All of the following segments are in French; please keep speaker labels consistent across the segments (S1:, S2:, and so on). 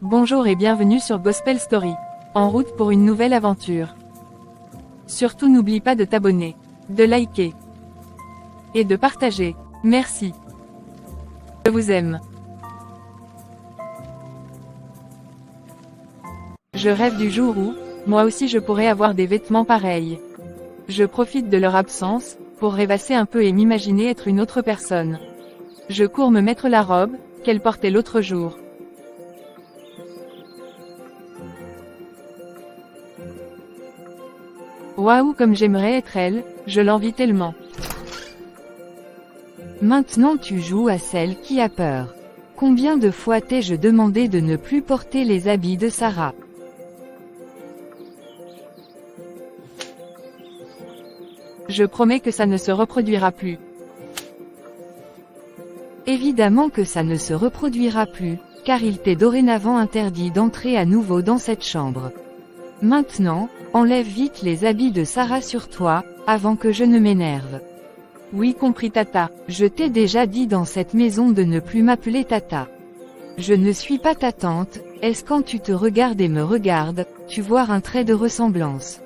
S1: Bonjour et bienvenue sur Gospel Story. En route pour une nouvelle aventure. Surtout n'oublie pas de t'abonner, de liker et de partager. Merci. Je vous aime. Je rêve du jour où, moi aussi je pourrais avoir des vêtements pareils. Je profite de leur absence, pour rêvasser un peu et m'imaginer être une autre personne. Je cours me mettre la robe, qu'elle portait l'autre jour. Waouh, comme j'aimerais être elle, je l'envie tellement.
S2: Maintenant tu joues à celle qui a peur. Combien de fois t'ai-je demandé de ne plus porter les habits de Sarah?
S1: Je promets que ça ne se reproduira plus.
S2: Évidemment que ça ne se reproduira plus, car il t'est dorénavant interdit d'entrer à nouveau dans cette chambre. Maintenant, enlève vite les habits de Sarah sur toi, avant que je ne m'énerve.
S1: Oui, compris Tata.
S2: Je t'ai déjà dit dans cette maison de ne plus m'appeler Tata. Je ne suis pas ta tante, est-ce quand tu te regardes et me regardes, tu vois un trait de ressemblance.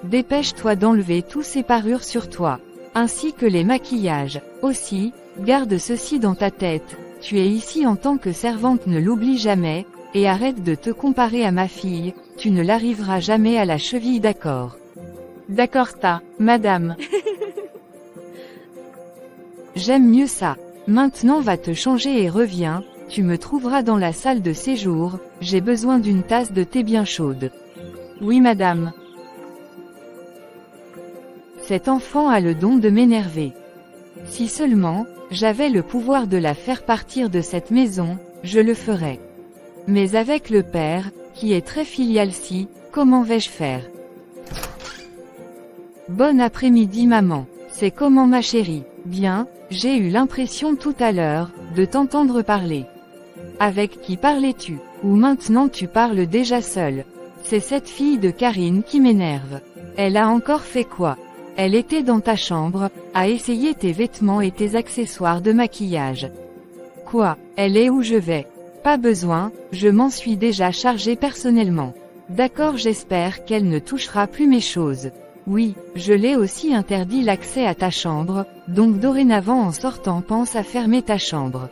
S2: Dépêche-toi d'enlever tous ces parures sur toi, ainsi que les maquillages. Aussi, garde ceci dans ta tête, tu es ici en tant que servante, ne l'oublie jamais, et arrête de te comparer à ma fille, tu ne l'arriveras jamais à la cheville, d'accord?
S1: D'accord madame.
S2: J'aime mieux ça. Maintenant va te changer et reviens, tu me trouveras dans la salle de séjour, j'ai besoin d'une tasse de thé bien chaude.
S1: Oui madame.
S2: Cet enfant a le don de m'énerver. Si seulement, j'avais le pouvoir de la faire partir de cette maison, je le ferais. Mais avec le père, qui est très filial, si, comment vais-je faire? Bon après-midi maman. C'est comment ma chérie? Bien, j'ai eu l'impression tout à l'heure, de t'entendre parler. Avec qui parlais-tu? Ou maintenant tu parles déjà seule? C'est cette fille de Karine qui m'énerve. Elle a encore fait quoi? Elle était dans ta chambre, a essayé tes vêtements et tes accessoires de maquillage. Quoi? Elle est où je vais? Pas besoin, je m'en suis déjà chargée personnellement. D'accord, j'espère qu'elle ne touchera plus mes choses. Oui, je l'ai aussi interdit l'accès à ta chambre, donc dorénavant en sortant pense à fermer ta chambre.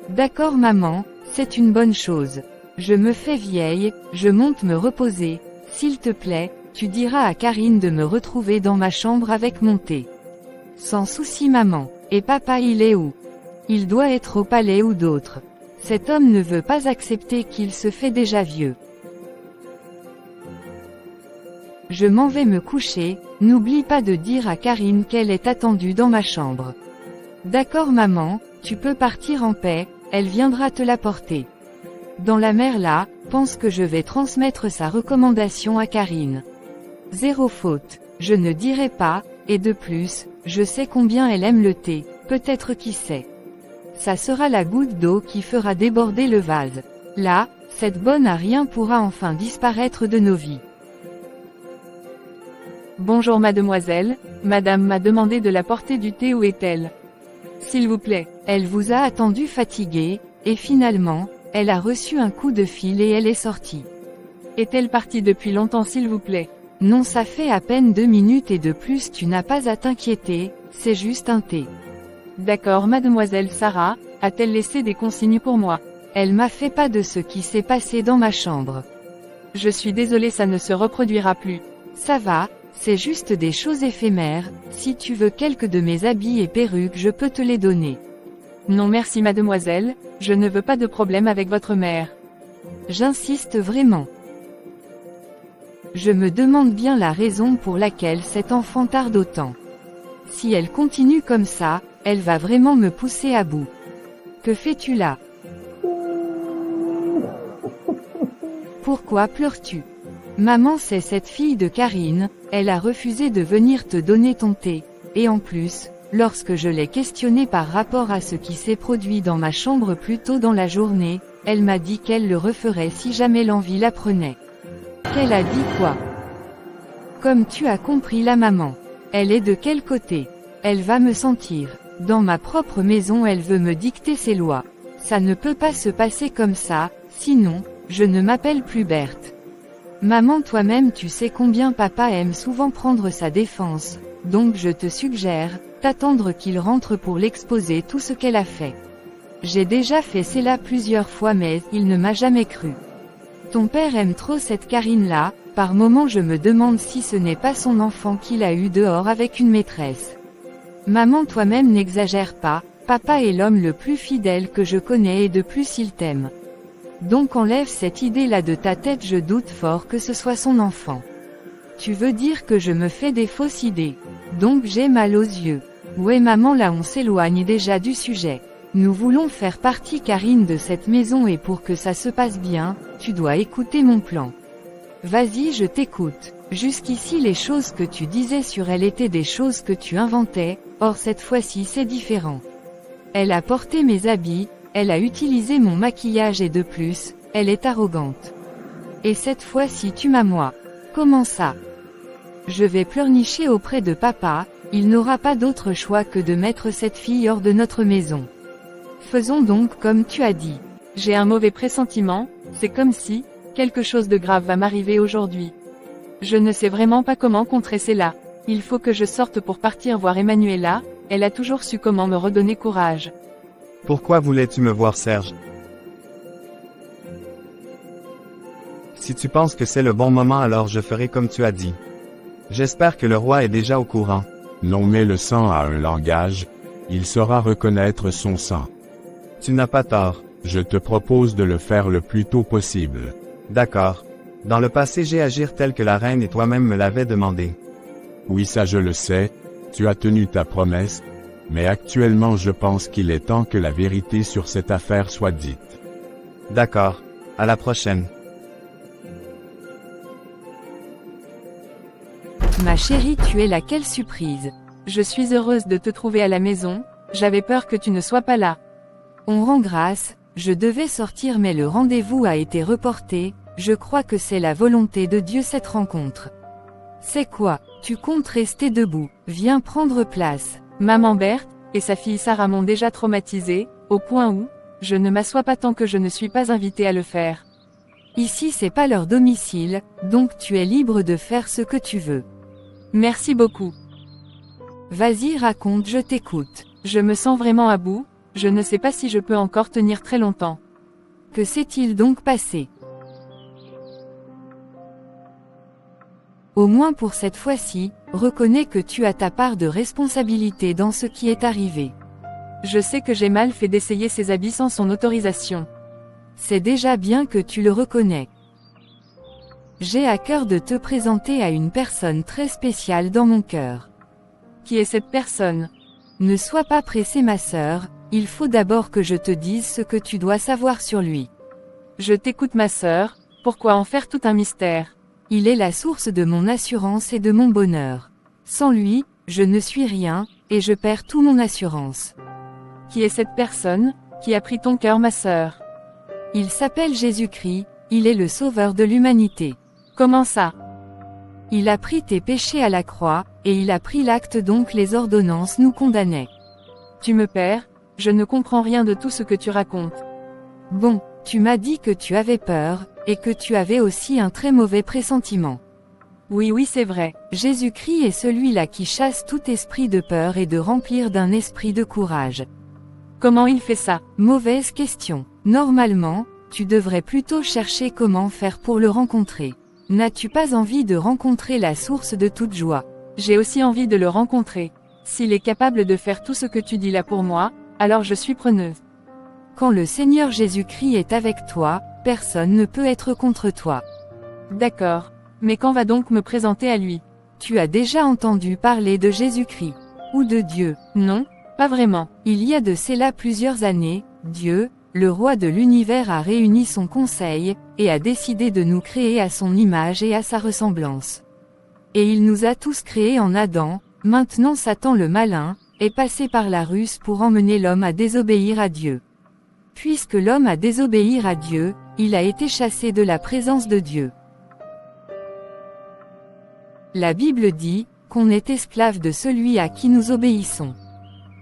S2: D'accord maman, c'est une bonne chose. Je me fais vieille, je monte me reposer, s'il te plaît. Tu diras à Karine de me retrouver dans ma chambre avec mon thé. Sans souci maman. Et papa il est où? Il doit être au palais ou d'autre. Cet homme ne veut pas accepter qu'il se fait déjà vieux. Je m'en vais me coucher, n'oublie pas de dire à Karine qu'elle est attendue dans ma chambre. D'accord maman, tu peux partir en paix, elle viendra te l'apporter. Dans la mer là, pense que je vais transmettre sa recommandation à Karine. Zéro faute, je ne dirai pas, et de plus, je sais combien elle aime le thé, peut-être qui sait. Ça sera la goutte d'eau qui fera déborder le vase. Là, cette bonne à rien pourra enfin disparaître de nos vies.
S1: Bonjour mademoiselle, madame m'a demandé de la porter du thé, où est-elle? S'il vous plaît.
S2: Elle vous a attendu fatiguée, et finalement, elle a reçu un coup de fil et elle est sortie.
S1: Est-elle partie depuis longtemps, s'il vous plaît?
S2: Non, ça fait à peine 2 minutes et de plus tu n'as pas à t'inquiéter, c'est juste un thé.
S1: D'accord, mademoiselle Sarah, a-t-elle laissé des consignes pour moi?
S2: Elle m'a fait pas de ce qui s'est passé dans ma chambre.
S1: Je suis désolée, ça ne se reproduira plus.
S2: Ça va, c'est juste des choses éphémères, si tu veux quelques de mes habits et perruques je peux te les donner.
S1: Non merci mademoiselle, je ne veux pas de problème avec votre mère.
S2: J'insiste vraiment. Je me demande bien la raison pour laquelle cet enfant tarde autant. Si elle continue comme ça, elle va vraiment me pousser à bout. Que fais-tu là? Pourquoi pleures-tu? Maman, c'est cette fille de Karine, elle a refusé de venir te donner ton thé, et en plus, lorsque je l'ai questionnée par rapport à ce qui s'est produit dans ma chambre plus tôt dans la journée, elle m'a dit qu'elle le referait si jamais l'envie la prenait. Qu'elle a dit quoi? Comme tu as compris la maman. Elle est de quel côté? Elle va me sentir. Dans ma propre maison elle veut me dicter ses lois. Ça ne peut pas se passer comme ça, sinon, je ne m'appelle plus Berthe. Maman, toi-même tu sais combien papa aime souvent prendre sa défense, donc je te suggère, d'attendre qu'il rentre pour l'exposer tout ce qu'elle a fait. J'ai déjà fait cela plusieurs fois mais il ne m'a jamais cru. Ton père aime trop cette Karine-là, par moments je me demande si ce n'est pas son enfant qu'il a eu dehors avec une maîtresse. Maman, toi-même n'exagère pas, papa est l'homme le plus fidèle que je connais et de plus il t'aime. Donc enlève cette idée-là de ta tête, je doute fort que ce soit son enfant. Tu veux dire que je me fais des fausses idées. Donc j'ai mal aux yeux. Ouais maman, là on s'éloigne déjà du sujet. Nous voulons faire partie Karine de cette maison et pour que ça se passe bien, tu dois écouter mon plan. Vas-y, je t'écoute. Jusqu'ici les choses que tu disais sur elle étaient des choses que tu inventais, or cette fois-ci c'est différent. Elle a porté mes habits, elle a utilisé mon maquillage et de plus, elle est arrogante. Et cette fois-ci tu m'as moi. Comment ça? Je vais pleurnicher auprès de papa, il n'aura pas d'autre choix que de mettre cette fille hors de notre maison. Faisons donc comme tu as dit.
S1: J'ai un mauvais pressentiment, c'est comme si, quelque chose de grave va m'arriver aujourd'hui. Je ne sais vraiment pas comment contrer cela. Il faut que je sorte pour partir voir Emmanuela, elle a toujours su comment me redonner courage.
S3: Pourquoi voulais-tu me voir, Serge? Si tu penses que c'est le bon moment, alors je ferai comme tu as dit. J'espère que le roi est déjà au courant.
S4: Non, mais le sang a un langage, il saura reconnaître son sang.
S3: Tu n'as pas tort.
S4: Je te propose de le faire le plus tôt possible.
S3: D'accord. Dans le passé, j'ai agi tel que la reine et toi-même me l'avais demandé.
S4: Oui, ça je le sais, tu as tenu ta promesse, mais actuellement je pense qu'il est temps que la vérité sur cette affaire soit dite.
S3: D'accord. À la prochaine.
S2: Ma chérie, tu es là, quelle surprise.
S1: Je suis heureuse de te trouver à la maison, j'avais peur que tu ne sois pas là.
S2: On rend grâce, je devais sortir mais le rendez-vous a été reporté, je crois que c'est la volonté de Dieu cette rencontre. C'est quoi, tu comptes rester debout, viens prendre place.
S1: Maman Berthe, et sa fille Sarah m'ont déjà traumatisée, au point où, je ne m'assois pas tant que je ne suis pas invitée à le faire.
S2: Ici c'est pas leur domicile, donc tu es libre de faire ce que tu veux.
S1: Merci beaucoup.
S2: Vas-y, raconte, je t'écoute.
S1: Je me sens vraiment à bout, je ne sais pas si je peux encore tenir très longtemps.
S2: Que s'est-il donc passé? Au moins pour cette fois-ci, reconnais que tu as ta part de responsabilité dans ce qui est arrivé.
S1: Je sais que j'ai mal fait d'essayer ses habits sans son autorisation.
S2: C'est déjà bien que tu le reconnais. J'ai à cœur de te présenter à une personne très spéciale dans mon cœur.
S1: Qui est cette personne?
S2: Ne sois pas pressée ma sœur, il faut d'abord que je te dise ce que tu dois savoir sur lui.
S1: Je t'écoute ma sœur, pourquoi en faire tout un mystère?
S2: Il est la source de mon assurance et de mon bonheur. Sans lui, je ne suis rien, et je perds tout mon assurance.
S1: Qui est cette personne, qui a pris ton cœur ma sœur?
S2: Il s'appelle Jésus-Christ, il est le sauveur de l'humanité.
S1: Comment ça?
S2: Il a pris tes péchés à la croix, et il a pris l'acte donc les ordonnances nous condamnaient.
S1: Tu me perds, je ne comprends rien de tout ce que tu racontes.
S2: Bon, tu m'as dit que tu avais peur, et que tu avais aussi un très mauvais pressentiment.
S1: Oui, c'est vrai.
S2: Jésus-Christ est celui-là qui chasse tout esprit de peur et de remplir d'un esprit de courage.
S1: Comment il fait ça?
S2: Mauvaise question. Normalement, tu devrais plutôt chercher comment faire pour le rencontrer. N'as-tu pas envie de rencontrer la source de toute joie?
S1: J'ai aussi envie de le rencontrer. S'il est capable de faire tout ce que tu dis là pour moi, alors je suis preneuse.
S2: Quand le Seigneur Jésus-Christ est avec toi, personne ne peut être contre toi.
S1: D'accord. Mais quand va donc me présenter à lui?
S2: Tu as déjà entendu parler de Jésus-Christ? Ou de Dieu?
S1: Non, pas vraiment.
S2: Il y a de cela plusieurs années, Dieu, le roi de l'univers a réuni son conseil, et a décidé de nous créer à son image et à sa ressemblance. Et il nous a tous créés en Adam, maintenant Satan le malin, est passé par la ruse pour emmener l'homme à désobéir à Dieu. Puisque l'homme a désobéi à Dieu, il a été chassé de la présence de Dieu. La Bible dit, qu'on est esclave de celui à qui nous obéissons.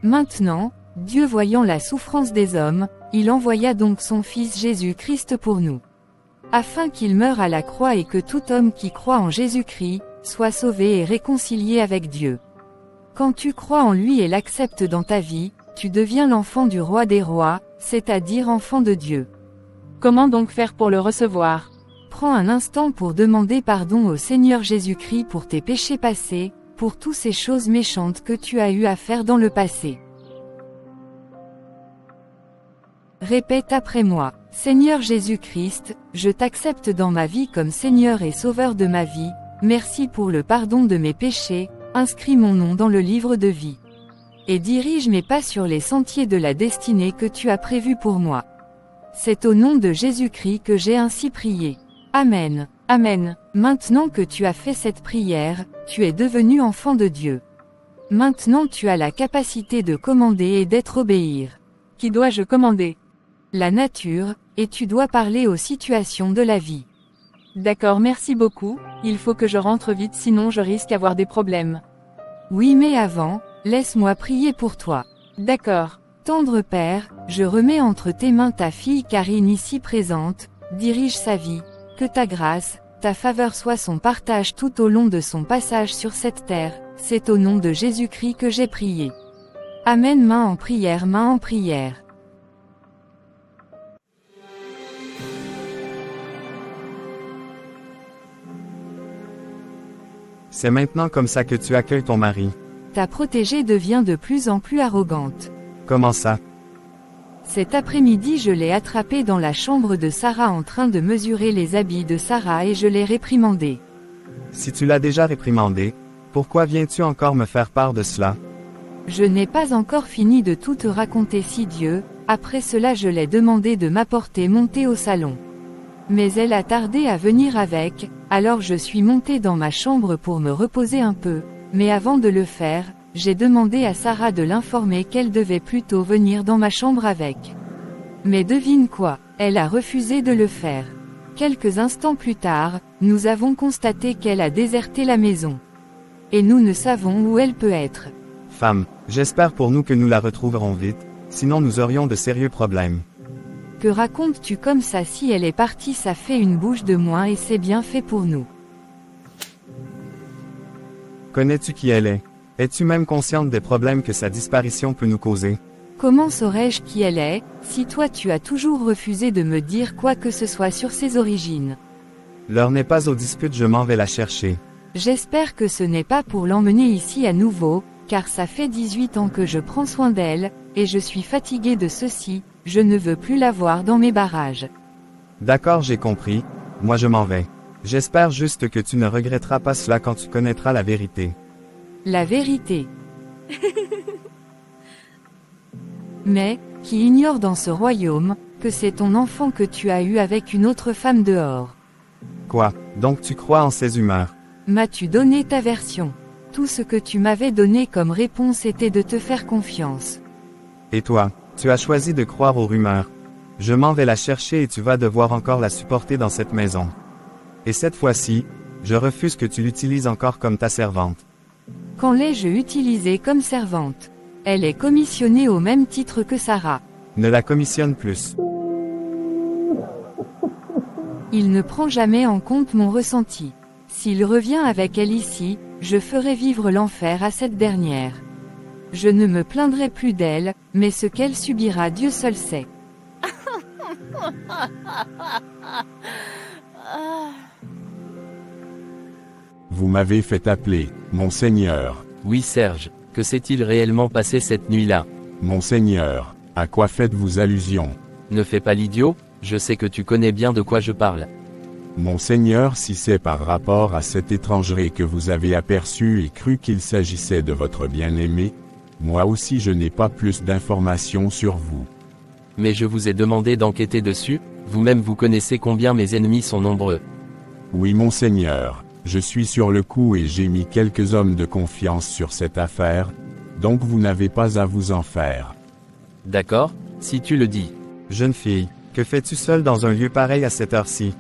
S2: Maintenant, Dieu voyant la souffrance des hommes, il envoya donc son Fils Jésus-Christ pour nous. Afin qu'il meure à la croix et que tout homme qui croit en Jésus-Christ, soit sauvé et réconcilié avec Dieu. Quand tu crois en lui et l'acceptes dans ta vie, tu deviens l'enfant du roi des rois, c'est-à-dire enfant de Dieu.
S1: Comment donc faire pour le recevoir?
S2: Prends un instant pour demander pardon au Seigneur Jésus-Christ pour tes péchés passés, pour toutes ces choses méchantes que tu as eu à faire dans le passé. Répète après moi. Seigneur Jésus-Christ, je t'accepte dans ma vie comme Seigneur et Sauveur de ma vie, merci pour le pardon de mes péchés, inscris mon nom dans le livre de vie. Et dirige mes pas sur les sentiers de la destinée que tu as prévus pour moi. C'est au nom de Jésus-Christ que j'ai ainsi prié. Amen.
S1: Amen.
S2: Maintenant que tu as fait cette prière, tu es devenu enfant de Dieu. Maintenant tu as la capacité de commander et d'être obéir.
S1: Qui dois-je commander?
S2: La nature, et tu dois parler aux situations de la vie.
S1: D'accord, merci beaucoup, il faut que je rentre vite sinon je risque d'avoir des problèmes.
S2: Oui, mais avant, laisse-moi prier pour toi.
S1: D'accord.
S2: Tendre Père, je remets entre tes mains ta fille Karine ici présente, dirige sa vie, que ta grâce, ta faveur soit son partage tout au long de son passage sur cette terre, c'est au nom de Jésus-Christ que j'ai prié. Amen. Main en prière, main en prière.
S3: C'est maintenant comme ça que tu accueilles ton mari.
S2: Ta protégée devient de plus en plus arrogante.
S3: Comment ça?
S2: Cet après-midi je l'ai attrapée dans la chambre de Sarah en train de mesurer les habits de Sarah et je l'ai réprimandée.
S3: Si tu l'as déjà réprimandé, pourquoi viens-tu encore me faire part de cela?
S2: Je n'ai pas encore fini de tout te raconter si Dieu, après cela je l'ai demandé de m'apporter monter au salon. Mais elle a tardé à venir avec, alors je suis montée dans ma chambre pour me reposer un peu, mais avant de le faire, j'ai demandé à Sarah de l'informer qu'elle devait plutôt venir dans ma chambre avec. Mais devine quoi, elle a refusé de le faire. Quelques instants plus tard, nous avons constaté qu'elle a déserté la maison. Et nous ne savons où elle peut être.
S3: Femme, j'espère pour nous que nous la retrouverons vite, sinon nous aurions de sérieux problèmes.
S2: Que racontes-tu comme ça? Si elle est partie, ça fait une bouche de moins et c'est bien fait pour nous.
S3: Connais-tu qui elle est? Es-tu même consciente des problèmes que sa disparition peut nous causer?
S2: Comment saurais-je qui elle est, si toi tu as toujours refusé de me dire quoi que ce soit sur ses origines?
S3: L'heure n'est pas aux disputes, je m'en vais la chercher.
S2: J'espère que ce n'est pas pour l'emmener ici à nouveau, car ça fait 18 ans que je prends soin d'elle, et je suis fatiguée de ceci, je ne veux plus la voir dans mes barrages.
S3: D'accord, j'ai compris, moi je m'en vais. J'espère juste que tu ne regretteras pas cela quand tu connaîtras la vérité.
S2: La vérité. Mais, qui ignore dans ce royaume, que c'est ton enfant que tu as eu avec une autre femme dehors.
S3: Quoi, donc tu crois en ses humeurs?
S2: M'as-tu donné ta version? Tout ce que tu m'avais donné comme réponse était de te faire confiance.
S3: Et toi, tu as choisi de croire aux rumeurs. Je m'en vais la chercher et tu vas devoir encore la supporter dans cette maison. Et cette fois-ci, je refuse que tu l'utilises encore comme ta servante.
S2: Quand l'ai-je utilisée comme servante? Elle est commissionnée au même titre que Sarah.
S3: Ne la commissionne plus.
S2: Il ne prend jamais en compte mon ressenti. S'il revient avec elle ici, je ferai vivre l'enfer à cette dernière. Je ne me plaindrai plus d'elle, mais ce qu'elle subira Dieu seul sait.
S4: Vous m'avez fait appeler, Monseigneur.
S5: Oui Serge, que s'est-il réellement passé cette nuit-là?
S4: Monseigneur, à quoi faites-vous allusion?
S5: Ne fais pas l'idiot, je sais que tu connais bien de quoi je parle.
S4: Monseigneur, si c'est par rapport à cette étrangerie que vous avez aperçue et cru qu'il s'agissait de votre bien-aimé, moi aussi je n'ai pas plus d'informations sur vous.
S5: Mais je vous ai demandé d'enquêter dessus, vous-même vous connaissez combien mes ennemis sont nombreux.
S4: Oui Monseigneur, je suis sur le coup et j'ai mis quelques hommes de confiance sur cette affaire, donc vous n'avez pas à vous en faire.
S5: D'accord, si tu le dis.
S3: Jeune fille, que fais-tu seule dans un lieu pareil à cette heure-ci?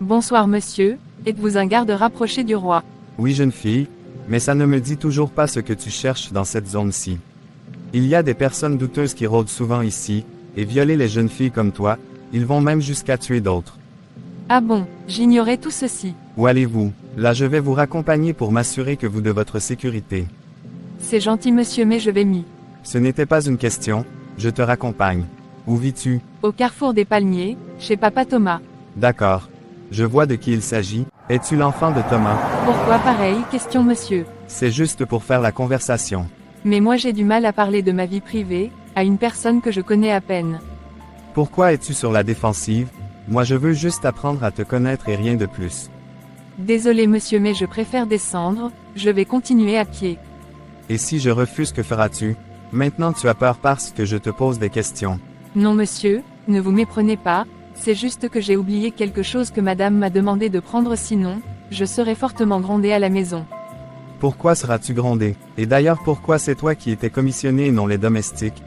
S1: Bonsoir monsieur, êtes-vous un garde rapproché du roi?
S3: Oui jeune fille, mais ça ne me dit toujours pas ce que tu cherches dans cette zone-ci. Il y a des personnes douteuses qui rôdent souvent ici, et violer les jeunes filles comme toi, ils vont même jusqu'à tuer d'autres.
S1: Ah bon, j'ignorais tout ceci.
S3: Où allez-vous? Là je vais vous raccompagner pour m'assurer que vous de votre sécurité.
S1: C'est gentil monsieur mais je vais m'y.
S3: Ce n'était pas une question, je te raccompagne. Où vis-tu?
S1: Au carrefour des palmiers, chez papa Thomas.
S3: D'accord. Je vois de qui il s'agit. Es-tu l'enfant de Thomas?
S1: Pourquoi pareille question monsieur?
S3: C'est juste pour faire la conversation.
S1: Mais moi j'ai du mal à parler de ma vie privée, à une personne que je connais à peine.
S3: Pourquoi es-tu sur la défensive? Moi je veux juste apprendre à te connaître et rien de plus.
S1: Désolé monsieur mais je préfère descendre, je vais continuer à pied.
S3: Et si je refuse, que feras-tu? Maintenant tu as peur parce que je te pose des questions.
S1: Non monsieur, ne vous méprenez pas, c'est juste que j'ai oublié quelque chose que madame m'a demandé de prendre sinon, je serais fortement grondée à la maison.
S3: Pourquoi seras-tu grondé? Et d'ailleurs pourquoi c'est toi qui étais commissionné et non les domestiques?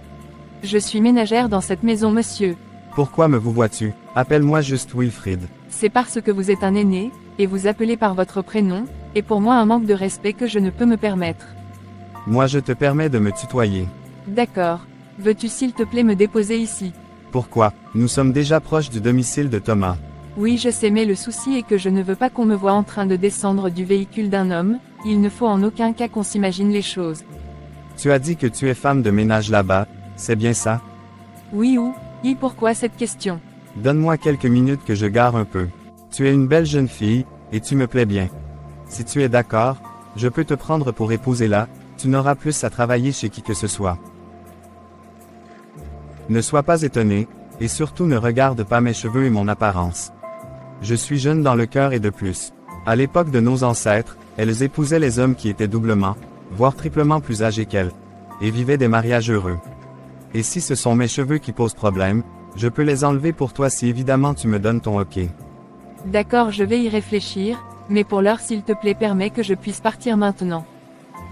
S1: Je suis ménagère dans cette maison monsieur.
S3: Pourquoi me vous vois-tu? Appelle-moi juste Wilfrid.
S1: C'est parce que vous êtes un aîné, et vous appelez par votre prénom, et pour moi un manque de respect que je ne peux me permettre.
S3: Moi je te permets de me tutoyer.
S1: D'accord. Veux-tu s'il te plaît me déposer ici?
S3: Pourquoi? Nous sommes déjà proches du domicile de Thomas.
S1: Oui je sais mais le souci est que je ne veux pas qu'on me voie en train de descendre du véhicule d'un homme, il ne faut en aucun cas qu'on s'imagine les choses.
S3: Tu as dit que tu es femme de ménage là-bas, c'est bien ça?
S1: Oui ou, et pourquoi cette question?
S3: Donne-moi quelques minutes que je gare un peu. Tu es une belle jeune fille, et tu me plais bien. Si tu es d'accord, je peux te prendre pour épouser là, tu n'auras plus à travailler chez qui que ce soit. Ne sois pas étonné, et surtout ne regarde pas mes cheveux et mon apparence. Je suis jeune dans le cœur et de plus. À l'époque de nos ancêtres, elles épousaient les hommes qui étaient doublement, voire triplement plus âgés qu'elles, et vivaient des mariages heureux. Et si ce sont mes cheveux qui posent problème, je peux les enlever pour toi si évidemment tu me donnes ton OK.
S1: D'accord je vais y réfléchir, mais pour l'heure s'il te plaît permets que je puisse partir maintenant.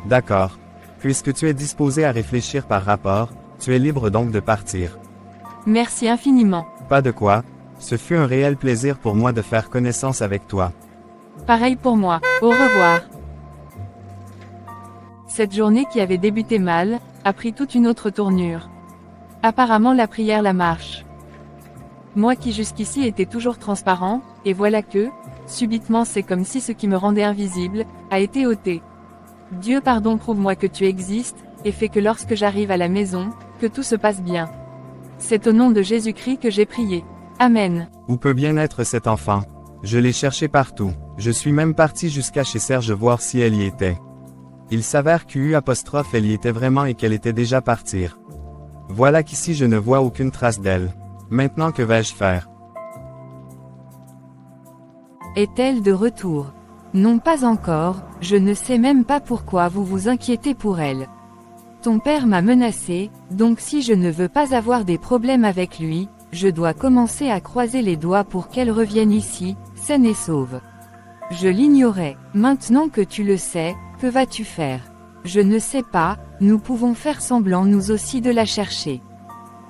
S3: D'accord. Puisque tu es disposé à réfléchir par rapport, tu es libre donc de partir.
S1: Merci infiniment.
S3: Pas de quoi, ce fut un réel plaisir pour moi de faire connaissance avec toi.
S1: Pareil pour moi, au revoir. Cette journée qui avait débuté mal, a pris toute une autre tournure. Apparemment la prière la marche. Moi qui jusqu'ici étais toujours transparent, et voilà que, subitement c'est comme si ce qui me rendait invisible, a été ôté. Dieu pardon prouve-moi que tu existes, et fais que lorsque j'arrive à la maison, que tout se passe bien. C'est au nom de Jésus-Christ que j'ai prié. Amen.
S3: Où peut bien être cet enfant? Je l'ai cherché partout. Je suis même parti jusqu'à chez Serge voir si elle y était. Il s'avère qu'elle y était vraiment et qu'elle était déjà partie. Voilà qu'ici je ne vois aucune trace d'elle. Maintenant que vais-je faire?
S2: Est-elle de retour? Non pas encore, je ne sais même pas pourquoi vous vous inquiétez pour elle. Ton père m'a menacé, donc si je ne veux pas avoir des problèmes avec lui, je dois commencer à croiser les doigts pour qu'elle revienne ici, saine et sauve. Je l'ignorais, maintenant que tu le sais, que vas-tu faire? Je ne sais pas, nous pouvons faire semblant nous aussi de la chercher.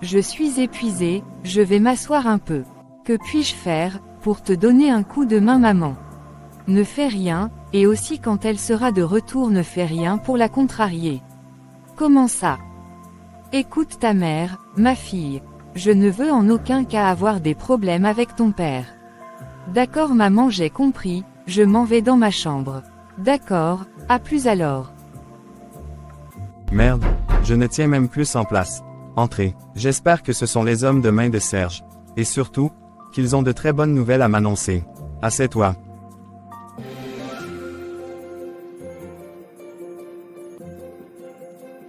S2: Je suis épuisée, je vais m'asseoir un peu. Que puis-je faire, pour te donner un coup de main maman? Ne fais rien, et aussi quand elle sera de retour ne fais rien pour la contrarier. Comment ça? Écoute ta mère, ma fille. Je ne veux en aucun cas avoir des problèmes avec ton père. D'accord maman j'ai compris, je m'en vais dans ma chambre. D'accord, à plus alors.
S3: Merde, je ne tiens même plus en place. Entrez, j'espère que ce sont les hommes de main de Serge. Et surtout, qu'ils ont de très bonnes nouvelles à m'annoncer. Assieds-toi.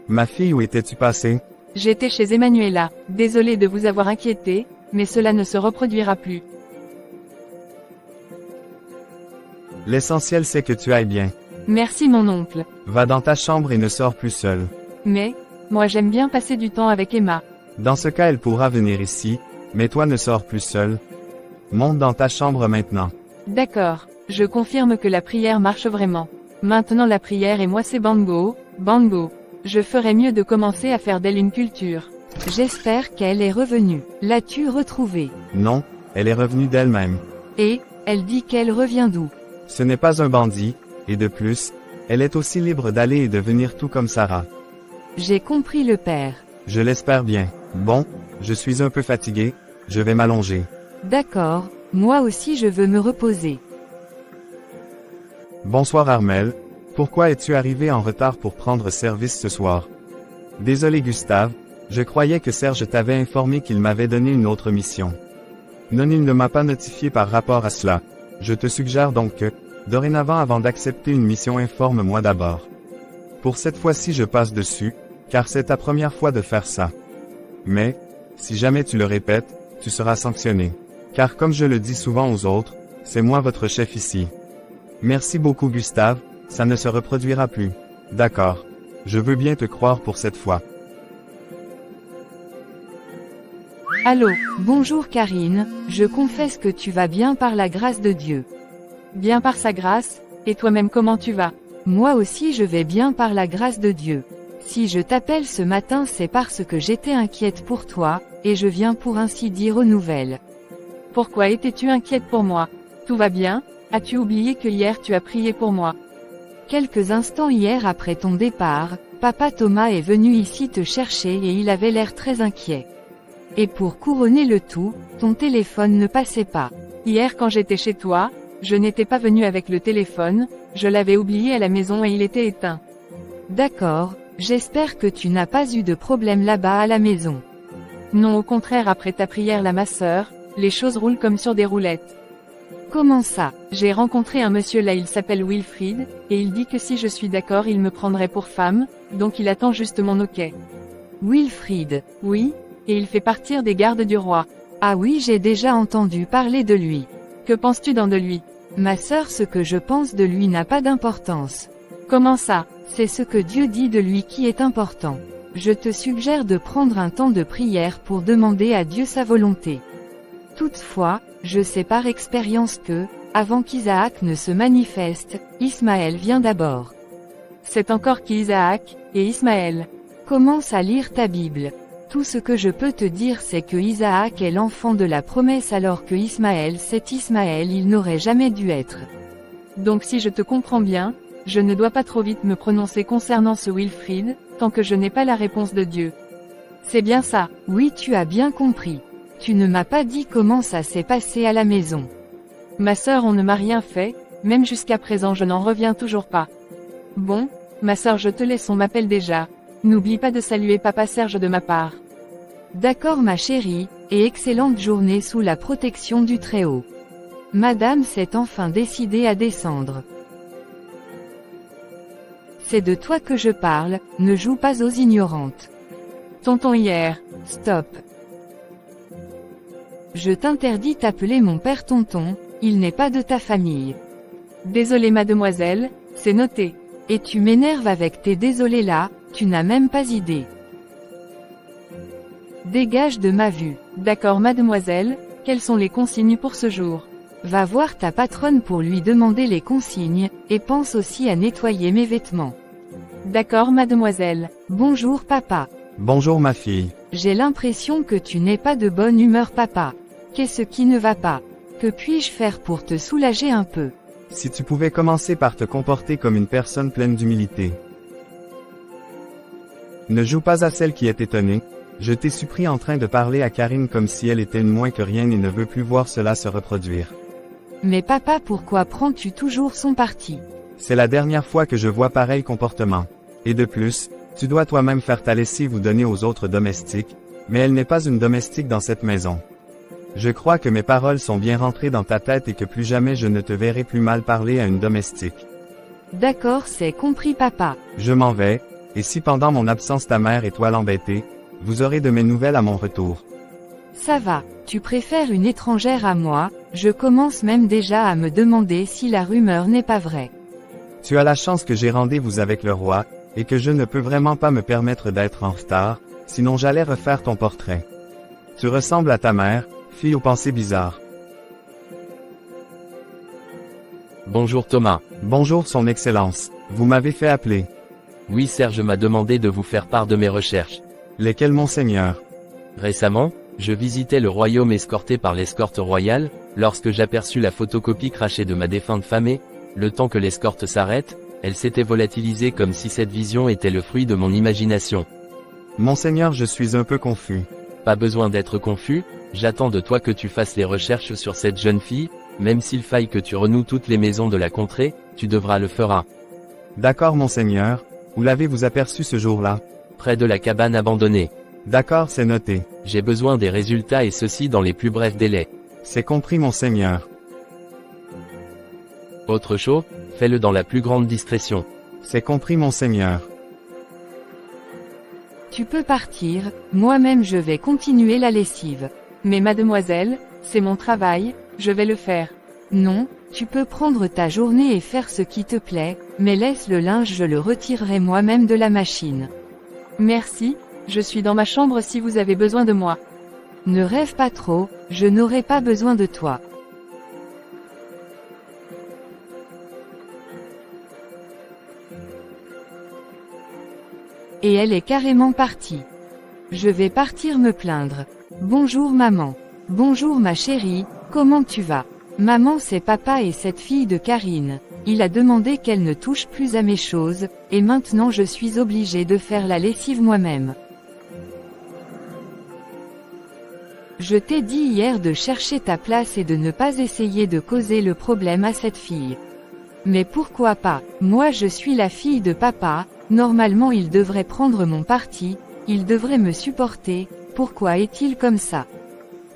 S3: Ma fille, où étais-tu passée?
S1: J'étais chez Emmanuela, désolée de vous avoir inquiété, mais cela ne se reproduira plus.
S3: L'essentiel c'est que tu ailles bien.
S1: Merci mon oncle.
S3: Va dans ta chambre et ne sors plus seul.
S1: Mais, moi j'aime bien passer du temps avec Emma.
S3: Dans ce cas elle pourra venir ici, mais toi ne sors plus seul. Monte dans ta chambre maintenant.
S1: D'accord, je confirme que la prière marche vraiment. Maintenant la prière et moi c'est bango, bango. Je ferais mieux de commencer à faire d'elle une culture.
S2: J'espère qu'elle est revenue. L'as-tu retrouvée?
S3: Non, elle est revenue d'elle-même.
S2: Et, elle dit qu'elle revient d'où?
S3: Ce n'est pas un bandit, et de plus, elle est aussi libre d'aller et de venir tout comme Sarah.
S2: J'ai compris le père.
S3: Je l'espère bien. Bon, je suis un peu fatigué, je vais m'allonger.
S2: D'accord, moi aussi je veux me reposer.
S3: Bonsoir Armel, pourquoi es-tu arrivé en retard pour prendre service ce soir? Désolé Gustave, je croyais que Serge t'avait informé qu'il m'avait donné une autre mission. Non, il ne m'a pas notifié par rapport à cela. Je te suggère donc que, dorénavant avant d'accepter une mission informe-moi d'abord. Pour cette fois-ci je passe dessus, car c'est ta première fois de faire ça. Mais, si jamais tu le répètes, tu seras sanctionné. Car comme je le dis souvent aux autres, c'est moi votre chef ici. Merci beaucoup Gustave, ça ne se reproduira plus. D'accord. Je veux bien te croire pour cette fois.
S2: Allô, bonjour Karine, je confesse que tu vas bien par la grâce de Dieu.
S1: Bien par sa grâce, et toi-même comment tu vas?
S2: Moi aussi je vais bien par la grâce de Dieu. Si je t'appelle ce matin c'est parce que j'étais inquiète pour toi, et je viens pour ainsi dire aux nouvelles.
S1: Pourquoi étais-tu inquiète pour moi? Tout va bien? As-tu oublié que hier tu as prié pour moi?
S2: Quelques instants hier après ton départ, papa Thomas est venu ici te chercher et il avait l'air très inquiet. Et pour couronner le tout, ton téléphone ne passait pas.
S1: Hier quand j'étais chez toi, je n'étais pas venu avec le téléphone, je l'avais oublié à la maison et il était éteint.
S2: D'accord, j'espère que tu n'as pas eu de problème là-bas à la maison.
S1: Non, au contraire, après ta prière là ma sœur, les choses roulent comme sur des roulettes.
S2: Comment ça?
S1: J'ai rencontré un monsieur là, il s'appelle Wilfried, et il dit que si je suis d'accord il me prendrait pour femme, donc il attend juste mon ok.
S2: Wilfried?
S1: Oui, et il fait partir des gardes du roi.
S2: Ah oui, j'ai déjà entendu parler de lui.
S1: Que penses-tu de lui?
S2: Ma sœur, ce que je pense de lui n'a pas d'importance.
S1: Comment ça?
S2: C'est ce que Dieu dit de lui qui est important. Je te suggère de prendre un temps de prière pour demander à Dieu sa volonté. Toutefois, je sais par expérience que, avant qu'Isaac ne se manifeste, Ismaël vient d'abord.
S1: C'est encore qui Isaac, et Ismaël?
S2: Commence à lire ta Bible. Tout ce que je peux te dire c'est que Isaac est l'enfant de la promesse alors que Ismaël c'est Ismaël, il n'aurait jamais dû être.
S1: Donc si je te comprends bien, je ne dois pas trop vite me prononcer concernant ce Wilfried, tant que je n'ai pas la réponse de Dieu. C'est bien ça?
S2: Oui, tu as bien compris. Tu ne m'as pas dit comment ça s'est passé à la maison.
S1: Ma sœur, on ne m'a rien fait, même jusqu'à présent je n'en reviens toujours pas. Bon, ma sœur, je te laisse, on m'appelle déjà. N'oublie pas de saluer papa Serge de ma part.
S2: D'accord ma chérie, et excellente journée sous la protection du Très-Haut. Madame s'est enfin décidée à descendre. C'est de toi que je parle, ne joue pas aux ignorantes.
S1: Tonton hier.
S2: Stop. Je t'interdis d'appeler mon père tonton, il n'est pas de ta famille.
S1: Désolée mademoiselle, c'est noté.
S2: Et tu m'énerves avec tes désolés là, tu n'as même pas idée. Dégage de ma vue.
S1: D'accord mademoiselle, quelles sont les consignes pour ce jour?
S2: Va voir ta patronne pour lui demander les consignes, et pense aussi à nettoyer mes vêtements.
S1: D'accord mademoiselle.
S2: Bonjour papa.
S3: Bonjour ma fille.
S2: J'ai l'impression que tu n'es pas de bonne humeur papa. Qu'est-ce qui ne va pas? Que puis-je faire pour te soulager un peu?
S3: Si tu pouvais commencer par te comporter comme une personne pleine d'humilité. Ne joue pas à celle qui est étonnée. Je t'ai surpris en train de parler à Karine comme si elle était une moins que rien et ne veut plus voir cela se reproduire.
S2: Mais papa, pourquoi prends-tu toujours son parti?
S3: C'est la dernière fois que je vois pareil comportement. Et de plus, tu dois toi-même faire ta lessive ou donner aux autres domestiques, mais elle n'est pas une domestique dans cette maison. Je crois que mes paroles sont bien rentrées dans ta tête et que plus jamais je ne te verrai plus mal parler à une domestique.
S2: D'accord, c'est compris papa.
S3: Je m'en vais, et si pendant mon absence ta mère et toi l'embêtez, vous aurez de mes nouvelles à mon retour.
S2: Ça va, tu préfères une étrangère à moi, je commence même déjà à me demander si la rumeur n'est pas vraie.
S3: Tu as la chance que j'ai rendez-vous avec le roi, et que je ne peux vraiment pas me permettre d'être en retard, sinon j'allais refaire ton portrait. Tu ressembles à ta mère, fille aux pensées bizarres.
S5: Bonjour Thomas.
S3: Bonjour son excellence, vous m'avez fait appeler.
S5: Oui, Serge m'a demandé de vous faire part de mes recherches.
S3: Lesquelles monseigneur?
S5: Récemment, je visitais le royaume escorté par l'escorte royale, lorsque j'aperçus la photocopie crachée de ma défunte femme et, le temps que l'escorte s'arrête, Elle s'était volatilisée comme si cette vision était le fruit de mon imagination.
S3: Monseigneur, je suis un peu confus.
S5: Pas besoin d'être confus, j'attends de toi que tu fasses les recherches sur cette jeune fille, même s'il faille que tu renoues toutes les maisons de la contrée, tu devras le faire.
S3: D'accord, monseigneur. Où l'avez-vous aperçu ce jour-là?
S5: Près de la cabane abandonnée.
S3: D'accord, c'est noté.
S5: J'ai besoin des résultats et ceci dans les plus brefs délais.
S3: C'est compris, monseigneur.
S5: Autre chose, fais-le dans la plus grande discrétion.
S3: C'est compris, monseigneur.
S2: Tu peux partir, moi-même je vais continuer la lessive.
S1: Mais mademoiselle, c'est mon travail, je vais le faire.
S2: Non, tu peux prendre ta journée et faire ce qui te plaît, mais laisse le linge, je le retirerai moi-même de la machine.
S1: Merci, je suis dans ma chambre si vous avez besoin de moi.
S2: Ne rêve pas trop, je n'aurai pas besoin de toi. Et elle est carrément partie. Je vais partir me plaindre. Bonjour maman. Bonjour ma chérie, comment tu vas? Maman, c'est papa et cette fille de Karine. Il a demandé qu'elle ne touche plus à mes choses, et maintenant je suis obligée de faire la lessive moi-même. Je t'ai dit hier de chercher ta place et de ne pas essayer de causer le problème à cette fille. Mais pourquoi pas? Moi je suis la fille de papa, normalement il devrait prendre mon parti, il devrait me supporter, pourquoi est-il comme ça?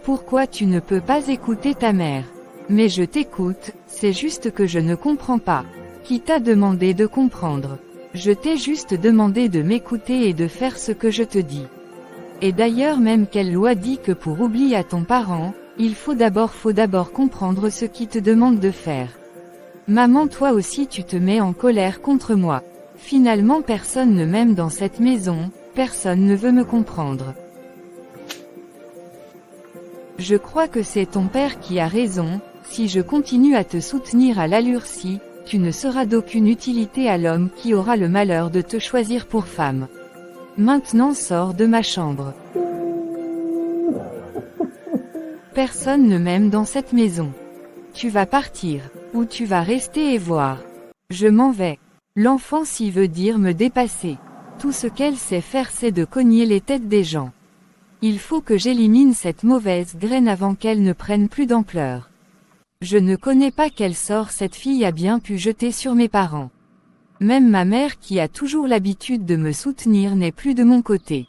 S2: Pourquoi tu ne peux pas écouter ta mère? Mais je t'écoute, c'est juste que je ne comprends pas. Qui t'a demandé de comprendre? Je t'ai juste demandé de m'écouter et de faire ce que je te dis. Et d'ailleurs même quelle loi dit que pour oublier à ton parent, il faut d'abord comprendre ce qu'il te demande de faire. Maman, toi aussi tu te mets en colère contre moi. Finalement personne ne m'aime dans cette maison, personne ne veut me comprendre. Je crois que c'est ton père qui a raison, si je continue à te soutenir à l'allure-ci, tu ne seras d'aucune utilité à l'homme qui aura le malheur de te choisir pour femme. Maintenant sors de ma chambre. Personne ne m'aime dans cette maison. Tu vas partir, ou tu vas rester et voir. Je m'en vais. L'enfance veut dire me dépasser. Tout ce qu'elle sait faire c'est de cogner les têtes des gens. Il faut que j'élimine cette mauvaise graine avant qu'elle ne prenne plus d'ampleur. Je ne connais pas quel sort cette fille a bien pu jeter sur mes parents. Même ma mère qui a toujours l'habitude de me soutenir n'est plus de mon côté.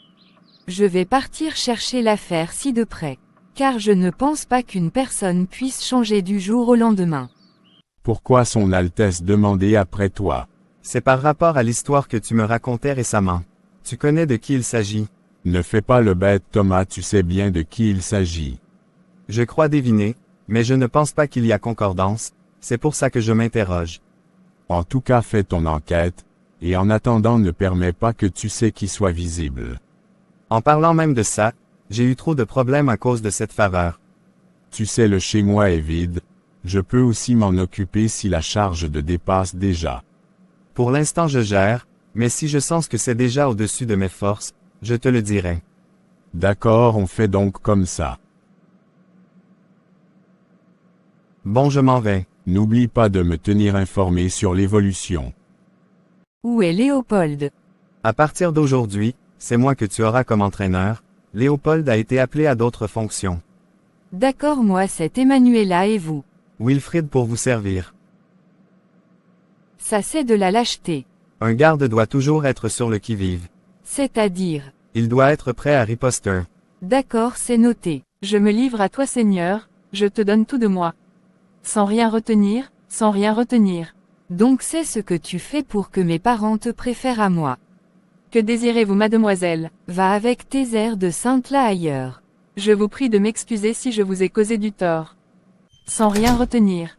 S2: Je vais partir chercher l'affaire si de près. Car je ne pense pas qu'une personne puisse changer du jour au lendemain.
S4: Pourquoi son Altesse demandait après toi?
S3: C'est par rapport à l'histoire que tu me racontais récemment. Tu connais de qui il s'agit?
S4: Ne fais pas le bête Thomas, tu sais bien de qui il s'agit.
S3: Je crois deviner, mais je ne pense pas qu'il y a concordance, c'est pour ça que je m'interroge.
S4: En tout cas fais ton enquête, et en attendant ne permets pas que tu sais qui soit visible.
S3: En parlant même de ça, j'ai eu trop de problèmes à cause de cette faveur.
S4: Tu sais le chez moi est vide, je peux aussi m'en occuper si la charge te dépasse déjà.
S3: Pour l'instant je gère, mais si je sens que c'est déjà au-dessus de mes forces, je te le dirai.
S4: D'accord, on fait donc comme ça.
S3: Bon, je m'en vais.
S4: N'oublie pas de me tenir informé sur l'évolution.
S2: Où est Léopold?
S3: À partir d'aujourd'hui, c'est moi que tu auras comme entraîneur. Léopold a été appelé à d'autres fonctions.
S2: D'accord, moi c'est Emmanuela et vous?
S3: Wilfrid pour vous servir.
S2: Ça c'est de la lâcheté.
S3: Un garde doit toujours être sur le qui-vive.
S2: C'est-à-dire?
S3: Il doit être prêt à riposter.
S2: D'accord, c'est noté.
S1: Je me livre à toi Seigneur, je te donne tout de moi. Sans rien retenir, sans rien retenir.
S2: Donc c'est ce que tu fais pour que mes parents te préfèrent à moi.
S1: Que désirez-vous mademoiselle?
S2: Va avec tes airs de sainte là ailleurs.
S1: Je vous prie de m'excuser si je vous ai causé du tort. Sans rien retenir.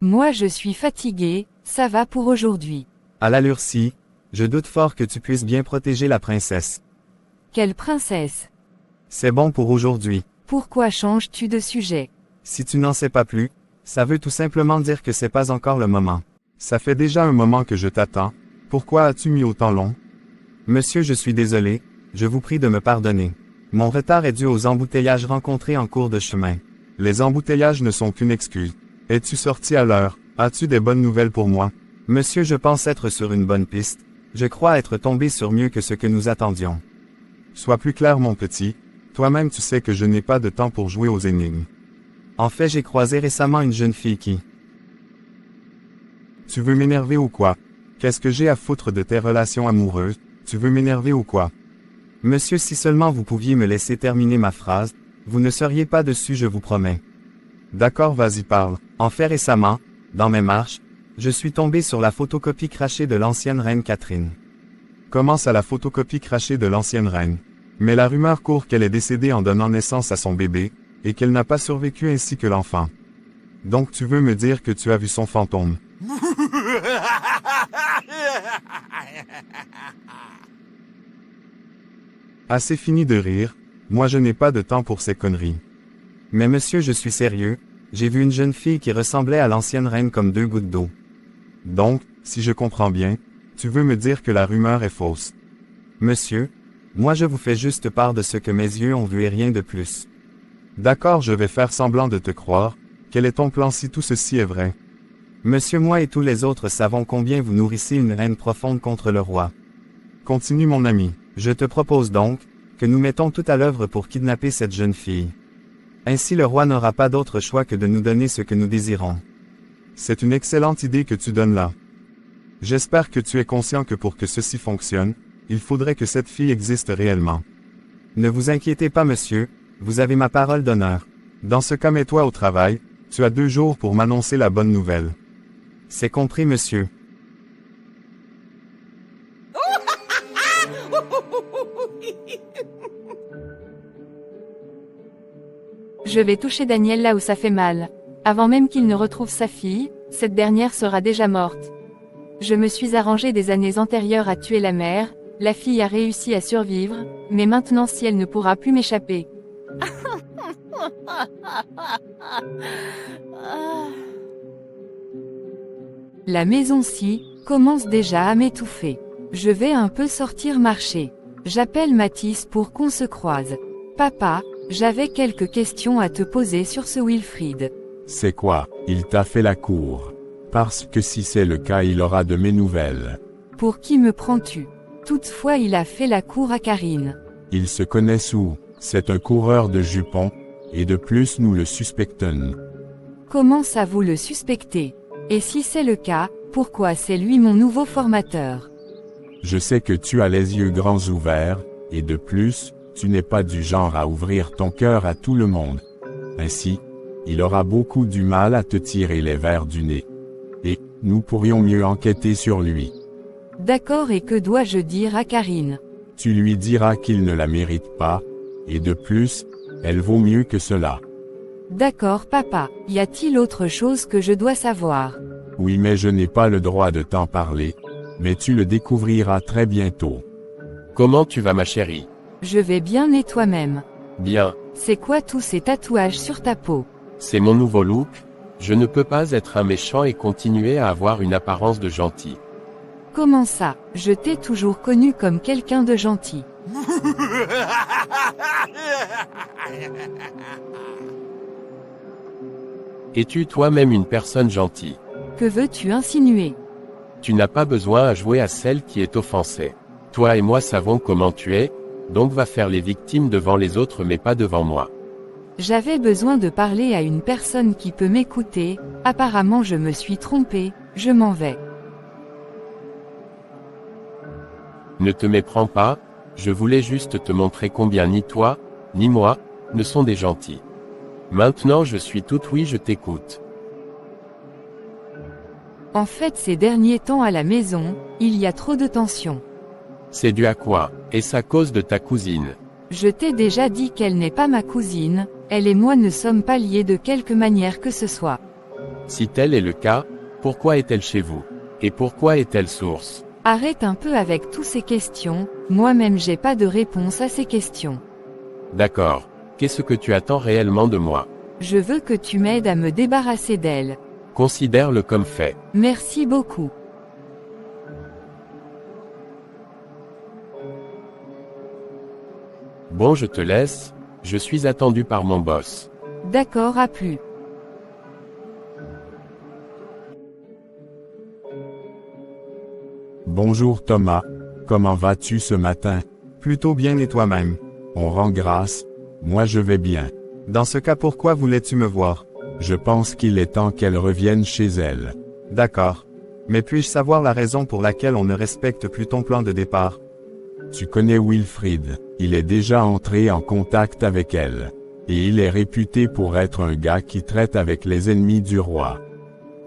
S2: Moi je suis fatiguée, ça va pour aujourd'hui.
S3: À l'allure-ci, je doute fort que tu puisses bien protéger la princesse.
S2: Quelle princesse?
S3: C'est bon pour aujourd'hui.
S2: Pourquoi changes-tu de sujet?
S3: Si tu n'en sais pas plus, ça veut tout simplement dire que c'est pas encore le moment. Ça fait déjà un moment que je t'attends, pourquoi as-tu mis autant long? Monsieur, je suis désolé, je vous prie de me pardonner. Mon retard est dû aux embouteillages rencontrés en cours de chemin. Les embouteillages ne sont qu'une excuse. Es-tu sorti à l'heure? As-tu des bonnes nouvelles pour moi? Monsieur, je pense être sur une bonne piste. Je crois être tombé sur mieux que ce que nous attendions. Sois plus clair, mon petit. Toi-même tu sais que je n'ai pas de temps pour jouer aux énigmes. En fait, j'ai croisé récemment une jeune fille qui... Tu veux m'énerver ou quoi? Qu'est-ce que j'ai à foutre de tes relations amoureuses? Tu veux m'énerver ou quoi? Monsieur, si seulement vous pouviez me laisser terminer ma phrase, vous ne seriez pas dessus, je vous promets. D'accord, vas-y, parle. En fait, récemment, dans mes marches, je suis tombé sur la photocopie crachée de l'ancienne reine Catherine. Comment ça, la photocopie crachée de l'ancienne reine? Mais la rumeur court qu'elle est décédée en donnant naissance à son bébé, et qu'elle n'a pas survécu ainsi que l'enfant. Donc tu veux me dire que tu as vu son fantôme? Assez fini de rire, moi je n'ai pas de temps pour ces conneries. Mais monsieur, je suis sérieux, j'ai vu une jeune fille qui ressemblait à l'ancienne reine comme 2 gouttes d'eau. Donc, si je comprends bien, tu veux me dire que la rumeur est fausse. Monsieur, moi je vous fais juste part de ce que mes yeux ont vu et rien de plus. D'accord, je vais faire semblant de te croire. Quel est ton plan si tout ceci est vrai? Monsieur, moi et tous les autres savons combien vous nourrissez une haine profonde contre le roi. Continue, mon ami. Je te propose donc, que nous mettons tout à l'œuvre pour kidnapper cette jeune fille. Ainsi le roi n'aura pas d'autre choix que de nous donner ce que nous désirons. C'est une excellente idée que tu donnes là. J'espère que tu es conscient que pour que ceci fonctionne, il faudrait que cette fille existe réellement. Ne vous inquiétez pas, monsieur, vous avez ma parole d'honneur. Dans ce cas, mets-toi au travail, tu as 2 jours pour m'annoncer la bonne nouvelle. C'est compris, monsieur.
S1: Je vais toucher Daniel là où ça fait mal. Avant même qu'il ne retrouve sa fille, cette dernière sera déjà morte. Je me suis arrangé des années antérieures à tuer la mère, la fille a réussi à survivre, mais maintenant si elle ne pourra plus m'échapper.
S2: La maison-ci commence déjà à m'étouffer. Je vais un peu sortir marcher. J'appelle Mathis pour qu'on se croise. Papa, j'avais quelques questions à te poser sur ce Wilfried.
S4: C'est quoi? Il t'a fait la cour. Parce que si c'est le cas, il aura de mes nouvelles.
S2: Pour qui me prends-tu? Toutefois, il a fait la cour à Karine.
S4: Ils se connaissent où? C'est un coureur de jupons, et de plus nous le suspectons.
S2: Comment ça vous le suspectez? Et si c'est le cas, pourquoi c'est lui mon nouveau formateur?
S4: Je sais que tu as les yeux grands ouverts, et de plus, tu n'es pas du genre à ouvrir ton cœur à tout le monde. Ainsi, il aura beaucoup du mal à te tirer les vers du nez. Et, nous pourrions mieux enquêter sur lui.
S2: D'accord, et que dois-je dire à Karine?
S4: Tu lui diras qu'il ne la mérite pas, et de plus, elle vaut mieux que cela.
S2: D'accord, papa. Y a-t-il autre chose que je dois savoir?
S4: Oui, mais je n'ai pas le droit de t'en parler, mais tu le découvriras très bientôt.
S5: Comment tu vas, ma chérie?
S2: Je vais bien, et toi-même?
S5: Bien.
S2: C'est quoi tous ces tatouages sur ta peau?
S5: C'est mon nouveau look. Je ne peux pas être un méchant et continuer à avoir une apparence de gentil.
S2: Comment ça? Je t'ai toujours connu comme quelqu'un de gentil.
S5: Es-tu toi-même une personne gentille?
S2: Que veux-tu insinuer?
S5: Tu n'as pas besoin à jouer à celle qui est offensée. Toi et moi savons comment tu es, donc va faire les victimes devant les autres mais pas devant moi.
S2: J'avais besoin de parler à une personne qui peut m'écouter, apparemment je me suis trompé, je m'en vais.
S5: Ne te méprends pas, je voulais juste te montrer combien ni toi, ni moi, ne sont des gentils. Maintenant je suis tout oui, je t'écoute.
S2: En fait, ces derniers temps à la maison, il y a trop de tension.
S5: C'est dû à quoi? Est-ce à cause de ta cousine?
S2: Je t'ai déjà dit qu'elle n'est pas ma cousine, elle et moi ne sommes pas liés de quelque manière que ce soit.
S5: Si tel est le cas, pourquoi est-elle chez vous? Et pourquoi est-elle source?
S2: Arrête un peu avec toutes ces questions, moi-même j'ai pas de réponse à ces questions.
S5: D'accord. Qu'est-ce que tu attends réellement de moi?
S2: Je veux que tu m'aides à me débarrasser d'elle.
S5: Considère-le comme fait.
S2: Merci beaucoup.
S5: Bon, je te laisse, je suis attendu par mon boss.
S2: D'accord, à plus.
S4: Bonjour Thomas, comment vas-tu ce matin?
S3: Plutôt bien et toi-même?
S4: On rend grâce, moi je vais bien.
S3: Dans ce cas, pourquoi voulais-tu me voir?
S4: Je pense qu'il est temps qu'elle revienne chez elle.
S3: D'accord. Mais puis-je savoir la raison pour laquelle on ne respecte plus ton plan de départ?
S4: Tu connais Wilfrid, il est déjà entré en contact avec elle. Et il est réputé pour être un gars qui traite avec les ennemis du roi.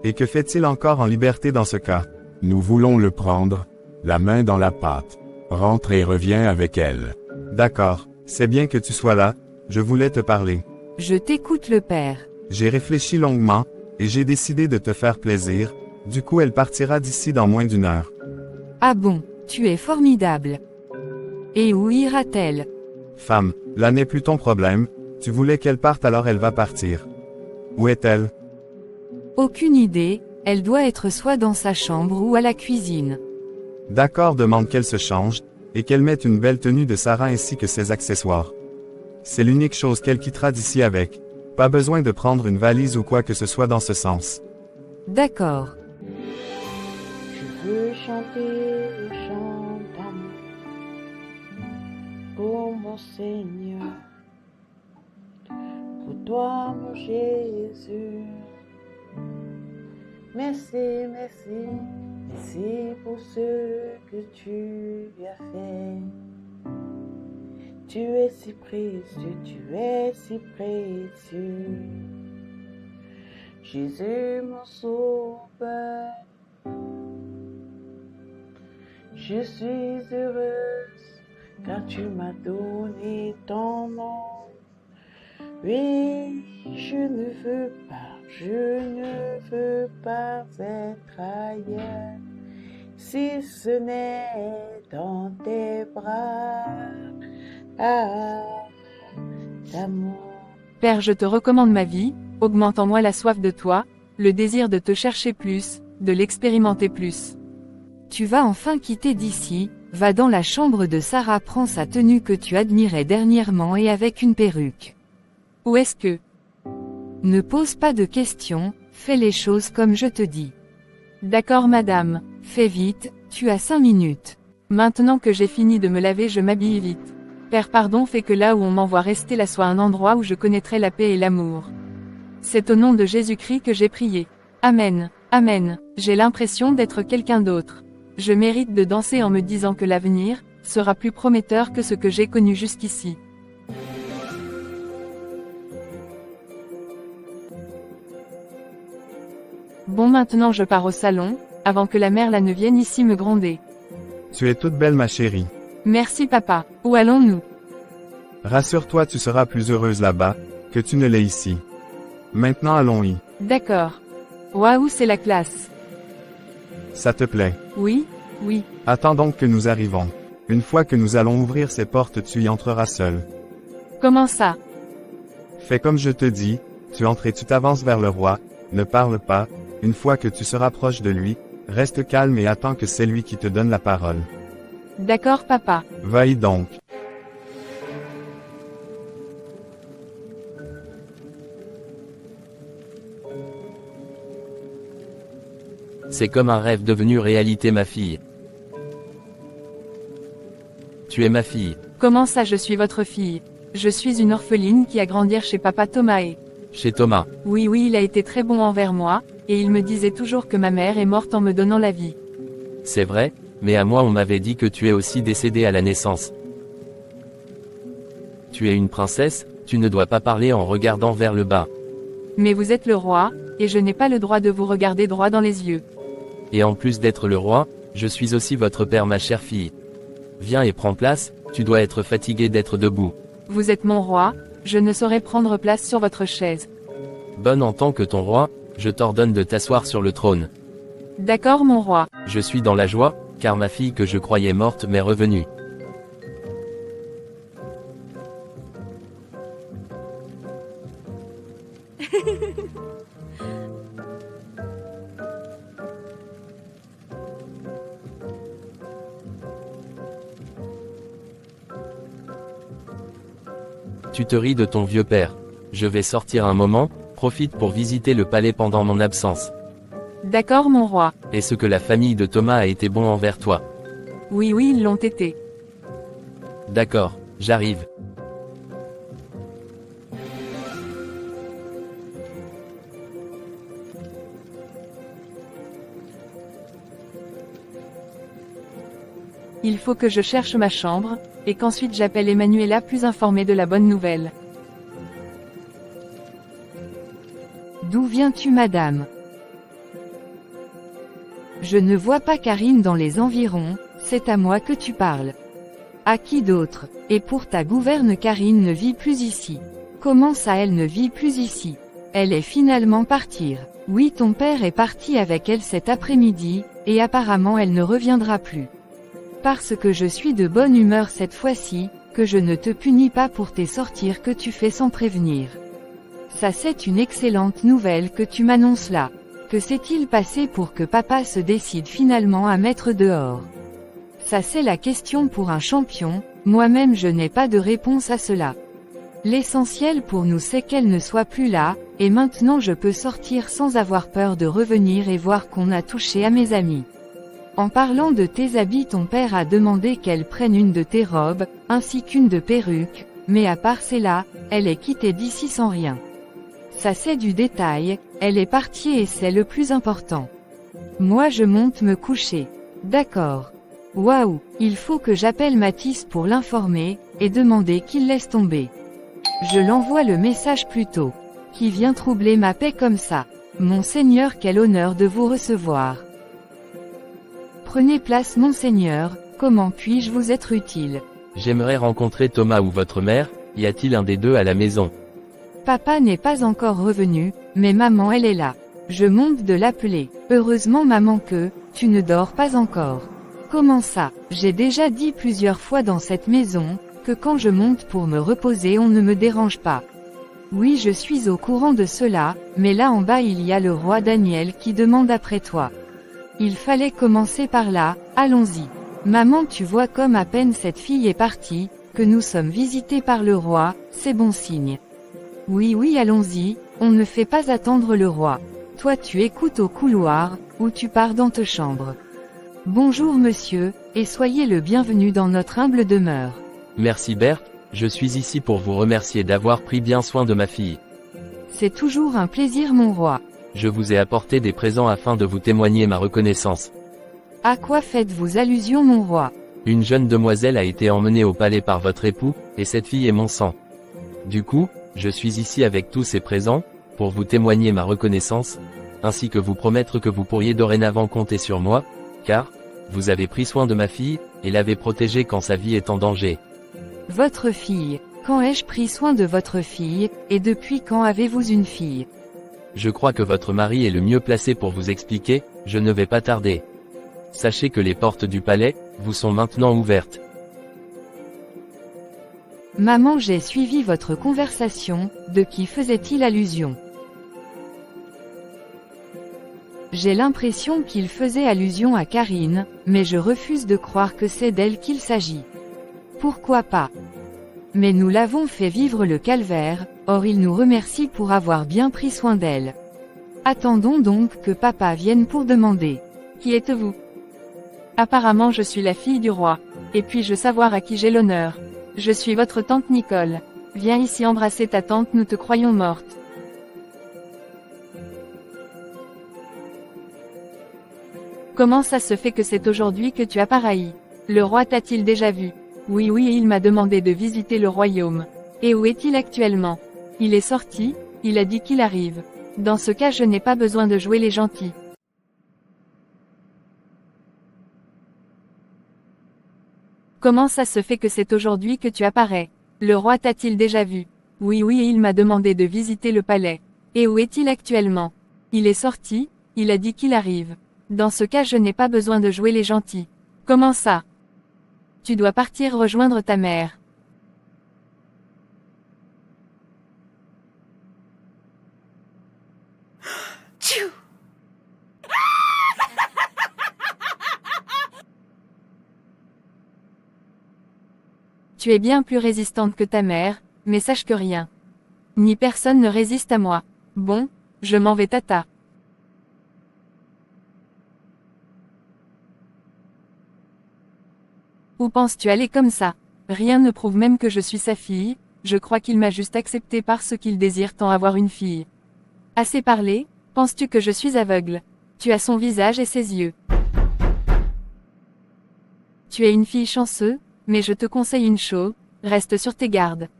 S3: Et que fait-il encore en liberté dans ce cas?
S4: Nous voulons le prendre, la main dans la pâte. Rentre et reviens avec elle.
S3: D'accord, c'est bien que tu sois là, je voulais te parler.
S2: Je t'écoute le père.
S3: J'ai réfléchi longuement, et j'ai décidé de te faire plaisir, du coup elle partira d'ici dans moins d'1 heure.
S2: Ah bon, tu es formidable. Et où ira-t-elle?
S3: Femme, là n'est plus ton problème, tu voulais qu'elle parte alors elle va partir. Où est-elle?
S2: Aucune idée, elle doit être soit dans sa chambre ou à la cuisine.
S3: D'accord, demande qu'elle se change, et qu'elle mette une belle tenue de Sarah ainsi que ses accessoires. C'est l'unique chose qu'elle quittera d'ici avec. Pas besoin de prendre une valise ou quoi que ce soit dans ce sens.
S2: D'accord.
S6: Je veux chanter le chant d'amour pour mon Seigneur, pour toi mon Jésus. Merci, merci, merci pour ce que tu as fait. Tu es si précieux, tu es si précieux. Jésus mon sauveur, je suis heureuse car tu m'as donné ton nom. Oui, je ne veux pas être ailleurs, si ce n'est dans tes bras, d'amour.
S1: Père, je te recommande ma vie, augmente en moi la soif de toi, le désir de te chercher plus, de l'expérimenter plus.
S2: Tu vas enfin quitter d'ici, va dans la chambre de Sarah, prends sa tenue que tu admirais dernièrement et avec une perruque.
S1: Où est-ce que?
S2: Ne pose pas de questions, fais les choses comme je te dis.
S1: D'accord madame.
S2: Fais vite, tu as 5 minutes.
S1: Maintenant que j'ai fini de me laver, je m'habille vite. Père, pardon, fais que là où on m'envoie rester là soit un endroit où je connaîtrai la paix et l'amour. C'est au nom de Jésus-Christ que j'ai prié. Amen. Amen. J'ai l'impression d'être quelqu'un d'autre. Je mérite de danser en me disant que l'avenir sera plus prometteur que ce que j'ai connu jusqu'ici. Bon, maintenant je pars au salon, avant que la mère là ne vienne ici me gronder.
S3: Tu es toute belle ma chérie.
S1: Merci papa. Où allons-nous?
S3: Rassure-toi, tu seras plus heureuse là-bas, que tu ne l'es ici. Maintenant allons-y.
S1: D'accord. Waouh, c'est la classe.
S3: Ça te plaît?
S1: Oui, oui.
S3: Attends donc que nous arrivons. Une fois que nous allons ouvrir ces portes, tu y entreras seul.
S1: Comment ça?
S3: Fais comme je te dis, tu entres et tu t'avances vers le roi, ne parle pas, une fois que tu seras proche de lui, reste calme et attends que c'est lui qui te donne la parole.
S1: D'accord papa.
S3: Va-y donc.
S5: C'est comme un rêve devenu réalité ma fille. Tu es ma fille.
S1: Comment ça, je suis votre fille? Je suis une orpheline qui a grandi chez papa Thomas et...
S5: Chez Thomas.
S1: Oui, il a été très bon envers moi, et il me disait toujours que ma mère est morte en me donnant la vie.
S5: C'est vrai, mais à moi on m'avait dit que tu es aussi décédée à la naissance. Tu es une princesse, tu ne dois pas parler en regardant vers le bas.
S1: Mais vous êtes le roi, et je n'ai pas le droit de vous regarder droit dans les yeux.
S5: Et en plus d'être le roi, je suis aussi votre père ma chère fille. Viens et prends place, tu dois être fatiguée d'être debout.
S1: Vous êtes mon roi, je ne saurais prendre place sur votre chaise.
S5: Bonne en tant que ton roi, je t'ordonne de t'asseoir sur le trône.
S1: D'accord mon roi.
S5: Je suis dans la joie, car ma fille que je croyais morte m'est revenue. Tu te ris de ton vieux père. Je vais sortir un moment, profite pour visiter le palais pendant mon absence.
S1: D'accord mon roi.
S5: Est-ce que la famille de Thomas a été bon envers toi?
S1: Oui oui ils l'ont été.
S5: D'accord, j'arrive.
S1: Il faut que je cherche ma chambre, et qu'ensuite j'appelle Emanuela plus informée de la bonne nouvelle.
S2: D'où viens-tu madame? Je ne vois pas Karine dans les environs, c'est à moi que tu parles. À qui d'autre? Et pour ta gouverne Karine ne vit plus ici. Comment ça elle ne vit plus ici? Elle est finalement partie. Oui ton père est parti avec elle cet après-midi, et apparemment elle ne reviendra plus. Parce que je suis de bonne humeur cette fois-ci, que je ne te punis pas pour tes sorties que tu fais sans prévenir. Ça c'est une excellente nouvelle que tu m'annonces là. Que s'est-il passé pour que papa se décide finalement à mettre dehors? Ça c'est la question pour un champion, moi-même je n'ai pas de réponse à cela. L'essentiel pour nous c'est qu'elle ne soit plus là, et maintenant je peux sortir sans avoir peur de revenir et voir qu'on a touché à mes amis. En parlant de tes habits ton père a demandé qu'elle prenne une de tes robes, ainsi qu'une de perruque, mais à part cela, elle est quittée d'ici sans rien. Ça c'est du détail, elle est partie et c'est le plus important. Moi je monte me coucher. D'accord. Waouh, il faut que j'appelle Mathis pour l'informer, et demander qu'il laisse tomber. Je l'envoie le message plus tôt. Qui vient troubler ma paix comme ça. Monseigneur quel honneur de vous recevoir. Prenez place monseigneur, comment puis-je vous être utile?
S5: J'aimerais rencontrer Thomas ou votre mère, y a-t-il un des deux à la maison?
S2: Papa n'est pas encore revenu, mais maman elle est là. Je monte de l'appeler. Heureusement maman que, tu ne dors pas encore. Comment ça? J'ai déjà dit plusieurs fois dans cette maison, que quand je monte pour me reposer on ne me dérange pas. Oui je suis au courant de cela, mais là en bas il y a le roi Daniel qui demande après toi. Il fallait commencer par là, allons-y. Maman tu vois comme à peine cette fille est partie, que nous sommes visités par le roi, c'est bon signe. Oui oui allons-y, on ne fait pas attendre le roi. Toi tu écoutes au couloir, ou tu pars dans ta chambre. Bonjour monsieur, et soyez le bienvenu dans notre humble demeure.
S5: Merci Berthe, je suis ici pour vous remercier d'avoir pris bien soin de ma fille.
S2: C'est toujours un plaisir mon roi.
S5: Je vous ai apporté des présents afin de vous témoigner ma reconnaissance.
S2: À quoi faites-vous allusion mon roi?
S5: Une jeune demoiselle a été emmenée au palais par votre époux, et cette fille est mon sang. Du coup, je suis ici avec tous ces présents, pour vous témoigner ma reconnaissance, ainsi que vous promettre que vous pourriez dorénavant compter sur moi, car, vous avez pris soin de ma fille, et l'avez protégée quand sa vie est en danger.
S2: Votre fille, quand ai-je pris soin de votre fille, et depuis quand avez-vous une fille?
S5: Je crois que votre mari est le mieux placé pour vous expliquer, je ne vais pas tarder. Sachez que les portes du palais, vous sont maintenant ouvertes.
S2: Maman j'ai suivi votre conversation, de qui faisait-il allusion? J'ai l'impression qu'il faisait allusion à Karine, mais je refuse de croire que c'est d'elle qu'il s'agit. Pourquoi pas? Mais nous l'avons fait vivre le calvaire, or il nous remercie pour avoir bien pris soin d'elle. Attendons donc que papa vienne pour demander.
S1: Qui êtes-vous? Apparemment je suis la fille du roi. Et puis-je savoir à qui j'ai l'honneur? Je suis votre tante Nicole. Viens ici embrasser ta tante, nous te croyons morte. Comment ça se fait que c'est aujourd'hui que tu appareilles? Le roi t'a-t-il déjà vu? Oui oui et il m'a demandé de visiter le royaume. Et où est-il actuellement? Il est sorti, il a dit qu'il arrive. Dans ce cas je n'ai pas besoin de jouer les gentils. Comment ça se fait que c'est aujourd'hui que tu apparais? Le roi t'a-t-il déjà vu? Oui oui et il m'a demandé de visiter le palais. Et où est-il actuellement? Il est sorti, il a dit qu'il arrive. Dans ce cas je n'ai pas besoin de jouer les gentils. Comment ça? Tu dois partir rejoindre ta mère. Tu es bien plus résistante que ta mère, mais sache que rien. Ni personne ne résiste à moi. Bon, je m'en vais tata. Où penses-tu aller comme ça? Rien ne prouve même que je suis sa fille, je crois qu'il m'a juste accepté parce qu'il désire tant avoir une fille. Assez parlé, penses-tu que je suis aveugle? Tu as son visage et ses yeux. Tu es une fille chanceuse, mais je te conseille une chose, reste sur tes gardes.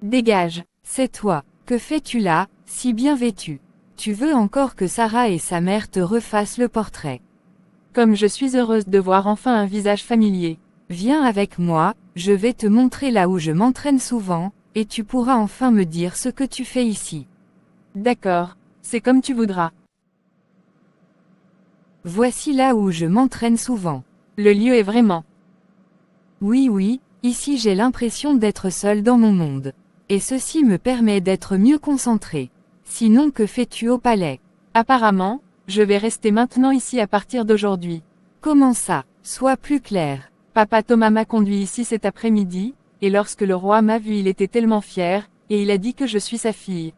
S2: Dégage, c'est toi. Que fais-tu là, si bien vêtue? Tu veux encore que Sarah et sa mère te refassent le portrait.
S1: Comme je suis heureuse de voir enfin un visage familier.
S2: Viens avec moi, je vais te montrer là où je m'entraîne souvent, et tu pourras enfin me dire ce que tu fais ici.
S1: D'accord, c'est comme tu voudras.
S2: Voici là où je m'entraîne souvent.
S1: Le lieu est vraiment.
S2: Oui, ici j'ai l'impression d'être seule dans mon monde. Et ceci me permet d'être mieux concentrée. Sinon que fais-tu au palais?
S1: Apparemment, je vais rester maintenant ici à partir d'aujourd'hui.
S2: Comment ça? Sois plus clair.
S1: Papa Thomas m'a conduit ici cet après-midi, et lorsque le roi m'a vu il était tellement fier, et il a dit que je suis sa fille.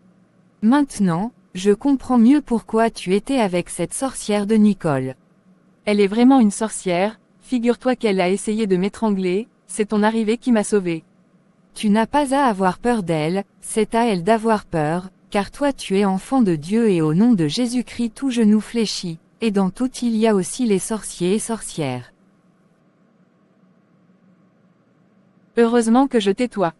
S2: Maintenant, je comprends mieux pourquoi tu étais avec cette sorcière de Nicole.
S1: Elle est vraiment une sorcière, figure-toi qu'elle a essayé de m'étrangler, c'est ton arrivée qui m'a sauvée.
S2: Tu n'as pas à avoir peur d'elle, c'est à elle d'avoir peur, car toi tu es enfant de Dieu et au nom de Jésus-Christ tout genou fléchit, et dans tout il y a aussi les sorciers et sorcières.
S1: Heureusement que je tais-toi.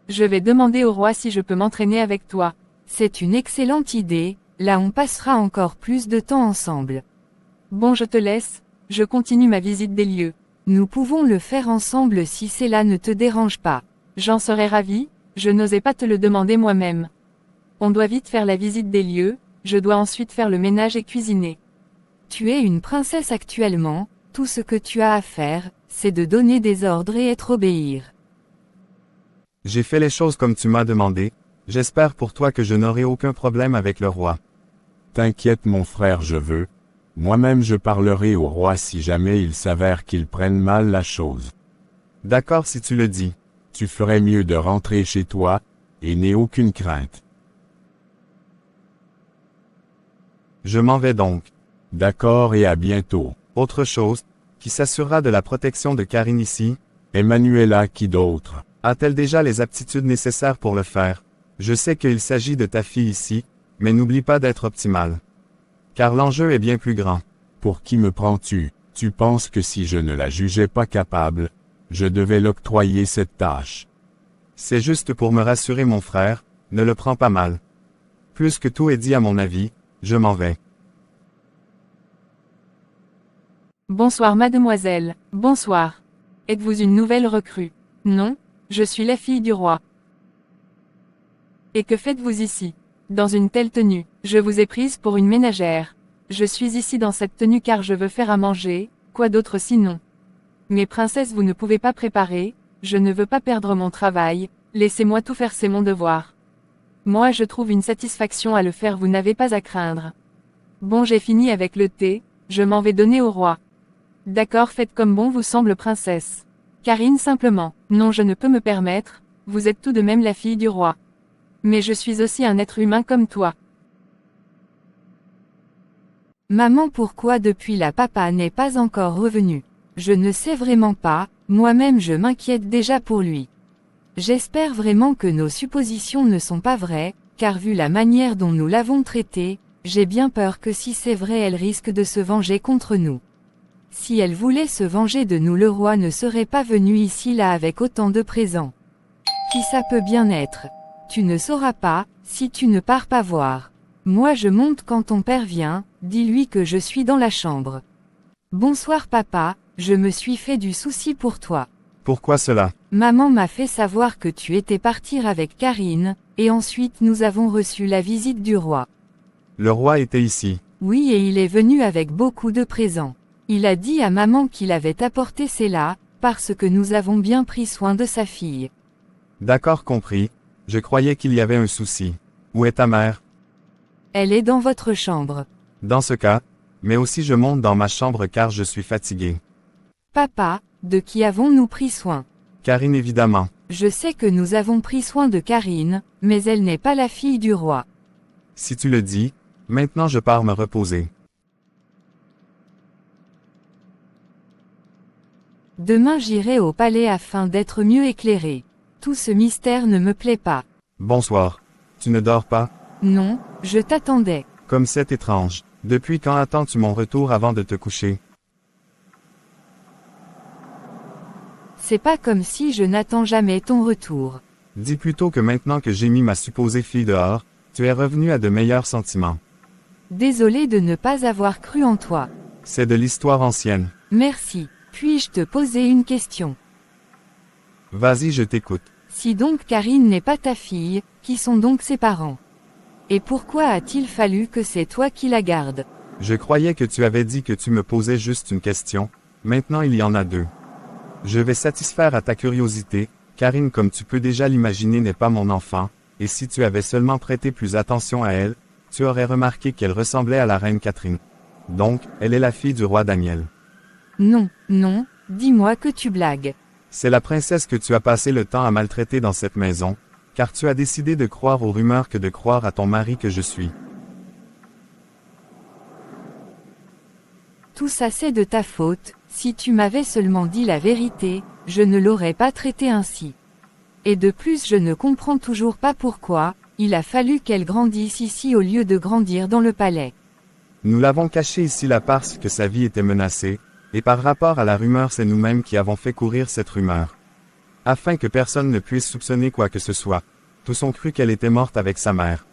S1: Je vais demander au roi si je peux m'entraîner avec toi.
S2: C'est une excellente idée, là on passera encore plus de temps ensemble.
S1: Bon je te laisse, je continue ma visite des lieux.
S2: Nous pouvons le faire ensemble si cela ne te dérange pas.
S1: J'en serais ravie, je n'osais pas te le demander moi-même. On doit vite faire la visite des lieux, je dois ensuite faire le ménage et cuisiner.
S2: Tu es une princesse actuellement, tout ce que tu as à faire, c'est de donner des ordres et être obéir.
S3: J'ai fait les choses comme tu m'as demandé, j'espère pour toi que je n'aurai aucun problème avec le roi.
S4: T'inquiète mon frère, je veux. Moi-même je parlerai au roi si jamais il s'avère qu'il prenne mal la chose.
S3: D'accord si tu le dis.
S4: Tu ferais mieux de rentrer chez toi, et n'aie aucune crainte.
S3: Je m'en vais donc.
S4: D'accord et à bientôt.
S3: Autre chose, qui s'assurera de la protection de Karine ici?
S4: Emanuela, qui d'autre?
S3: A-t-elle déjà les aptitudes nécessaires pour le faire? Je sais qu'il s'agit de ta fille ici, mais n'oublie pas d'être optimale. Car l'enjeu est bien plus grand.
S4: Pour qui me prends-tu? Tu penses que si je ne la jugeais pas capable, je devais l'octroyer cette tâche?
S3: C'est juste pour me rassurer mon frère, ne le prends pas mal. Plus que tout est dit à mon avis, je m'en vais.
S1: Bonsoir mademoiselle, bonsoir. Êtes-vous une nouvelle recrue? Non, je suis la fille du roi. Et que faites-vous ici? Dans une telle tenue, je vous ai prise pour une ménagère. Je suis ici dans cette tenue car je veux faire à manger, quoi d'autre sinon? Mais princesse vous ne pouvez pas préparer, je ne veux pas perdre mon travail, laissez-moi tout faire c'est mon devoir. Moi je trouve une satisfaction à le faire vous n'avez pas à craindre. Bon j'ai fini avec le thé, je m'en vais donner au roi. D'accord faites comme bon vous semble princesse. Karine simplement, non je ne peux me permettre, vous êtes tout de même la fille du roi. Mais je suis aussi un être humain comme toi.
S2: Maman pourquoi depuis là papa n'est pas encore revenu? Je ne sais vraiment pas, moi-même je m'inquiète déjà pour lui. J'espère vraiment que nos suppositions ne sont pas vraies, car vu la manière dont nous l'avons traité, j'ai bien peur que si c'est vrai elle risque de se venger contre nous. Si elle voulait se venger de nous le roi ne serait pas venu ici là avec autant de présents. Qui ça peut bien être? Tu ne sauras pas, si tu ne pars pas voir. Moi je monte quand ton père vient, dis-lui que je suis dans la chambre. Bonsoir papa, je me suis fait du souci pour toi.
S3: Pourquoi cela?
S2: Maman m'a fait savoir que tu étais partir avec Karine, et ensuite nous avons reçu la visite du roi.
S3: Le roi était ici.
S2: Oui et il est venu avec beaucoup de présents. Il a dit à maman qu'il avait apporté cela, parce que nous avons bien pris soin de sa fille.
S3: D'accord compris, je croyais qu'il y avait un souci. Où est ta mère?
S2: Elle est dans votre chambre.
S3: Dans ce cas, mais aussi je monte dans ma chambre car je suis fatigué.
S2: Papa, de qui avons-nous pris soin?
S3: Karine évidemment.
S2: Je sais que nous avons pris soin de Karine, mais elle n'est pas la fille du roi.
S3: Si tu le dis, maintenant je pars me reposer.
S2: Demain j'irai au palais afin d'être mieux éclairé. Tout ce mystère ne me plaît pas.
S3: Bonsoir. Tu ne dors pas?
S2: Non, je t'attendais.
S3: Comme c'est étrange. Depuis quand attends-tu mon retour avant de te coucher?
S2: C'est pas comme si je n'attends jamais ton retour.
S3: Dis plutôt que maintenant que j'ai mis ma supposée fille dehors, tu es revenu à de meilleurs sentiments.
S2: Désolé de ne pas avoir cru en toi.
S3: C'est de l'histoire ancienne.
S2: Merci. Puis-je te poser une question?
S3: Vas-y, je t'écoute.
S2: Si donc Karine n'est pas ta fille, qui sont donc ses parents? Et pourquoi a-t-il fallu que c'est toi qui la gardes?
S3: Je croyais que tu avais dit que tu me posais juste une question. Maintenant il y en a deux. Je vais satisfaire à ta curiosité. Karine, comme tu peux déjà l'imaginer, n'est pas mon enfant, et si tu avais seulement prêté plus attention à elle, tu aurais remarqué qu'elle ressemblait à la reine Catherine. Donc, elle est la fille du roi Daniel.
S2: Non, non, dis-moi que tu blagues.
S3: C'est la princesse que tu as passé le temps à maltraiter dans cette maison, car tu as décidé de croire aux rumeurs que de croire à ton mari que je suis.
S2: Tout ça c'est de ta faute, si tu m'avais seulement dit la vérité, je ne l'aurais pas traité ainsi. Et de plus je ne comprends toujours pas pourquoi, il a fallu qu'elle grandisse ici au lieu de grandir dans le palais.
S3: Nous l'avons cachée ici là parce que sa vie était menacée, et par rapport à la rumeur c'est nous-mêmes qui avons fait courir cette rumeur. Afin que personne ne puisse soupçonner quoi que ce soit. Tous ont cru qu'elle était morte avec sa mère.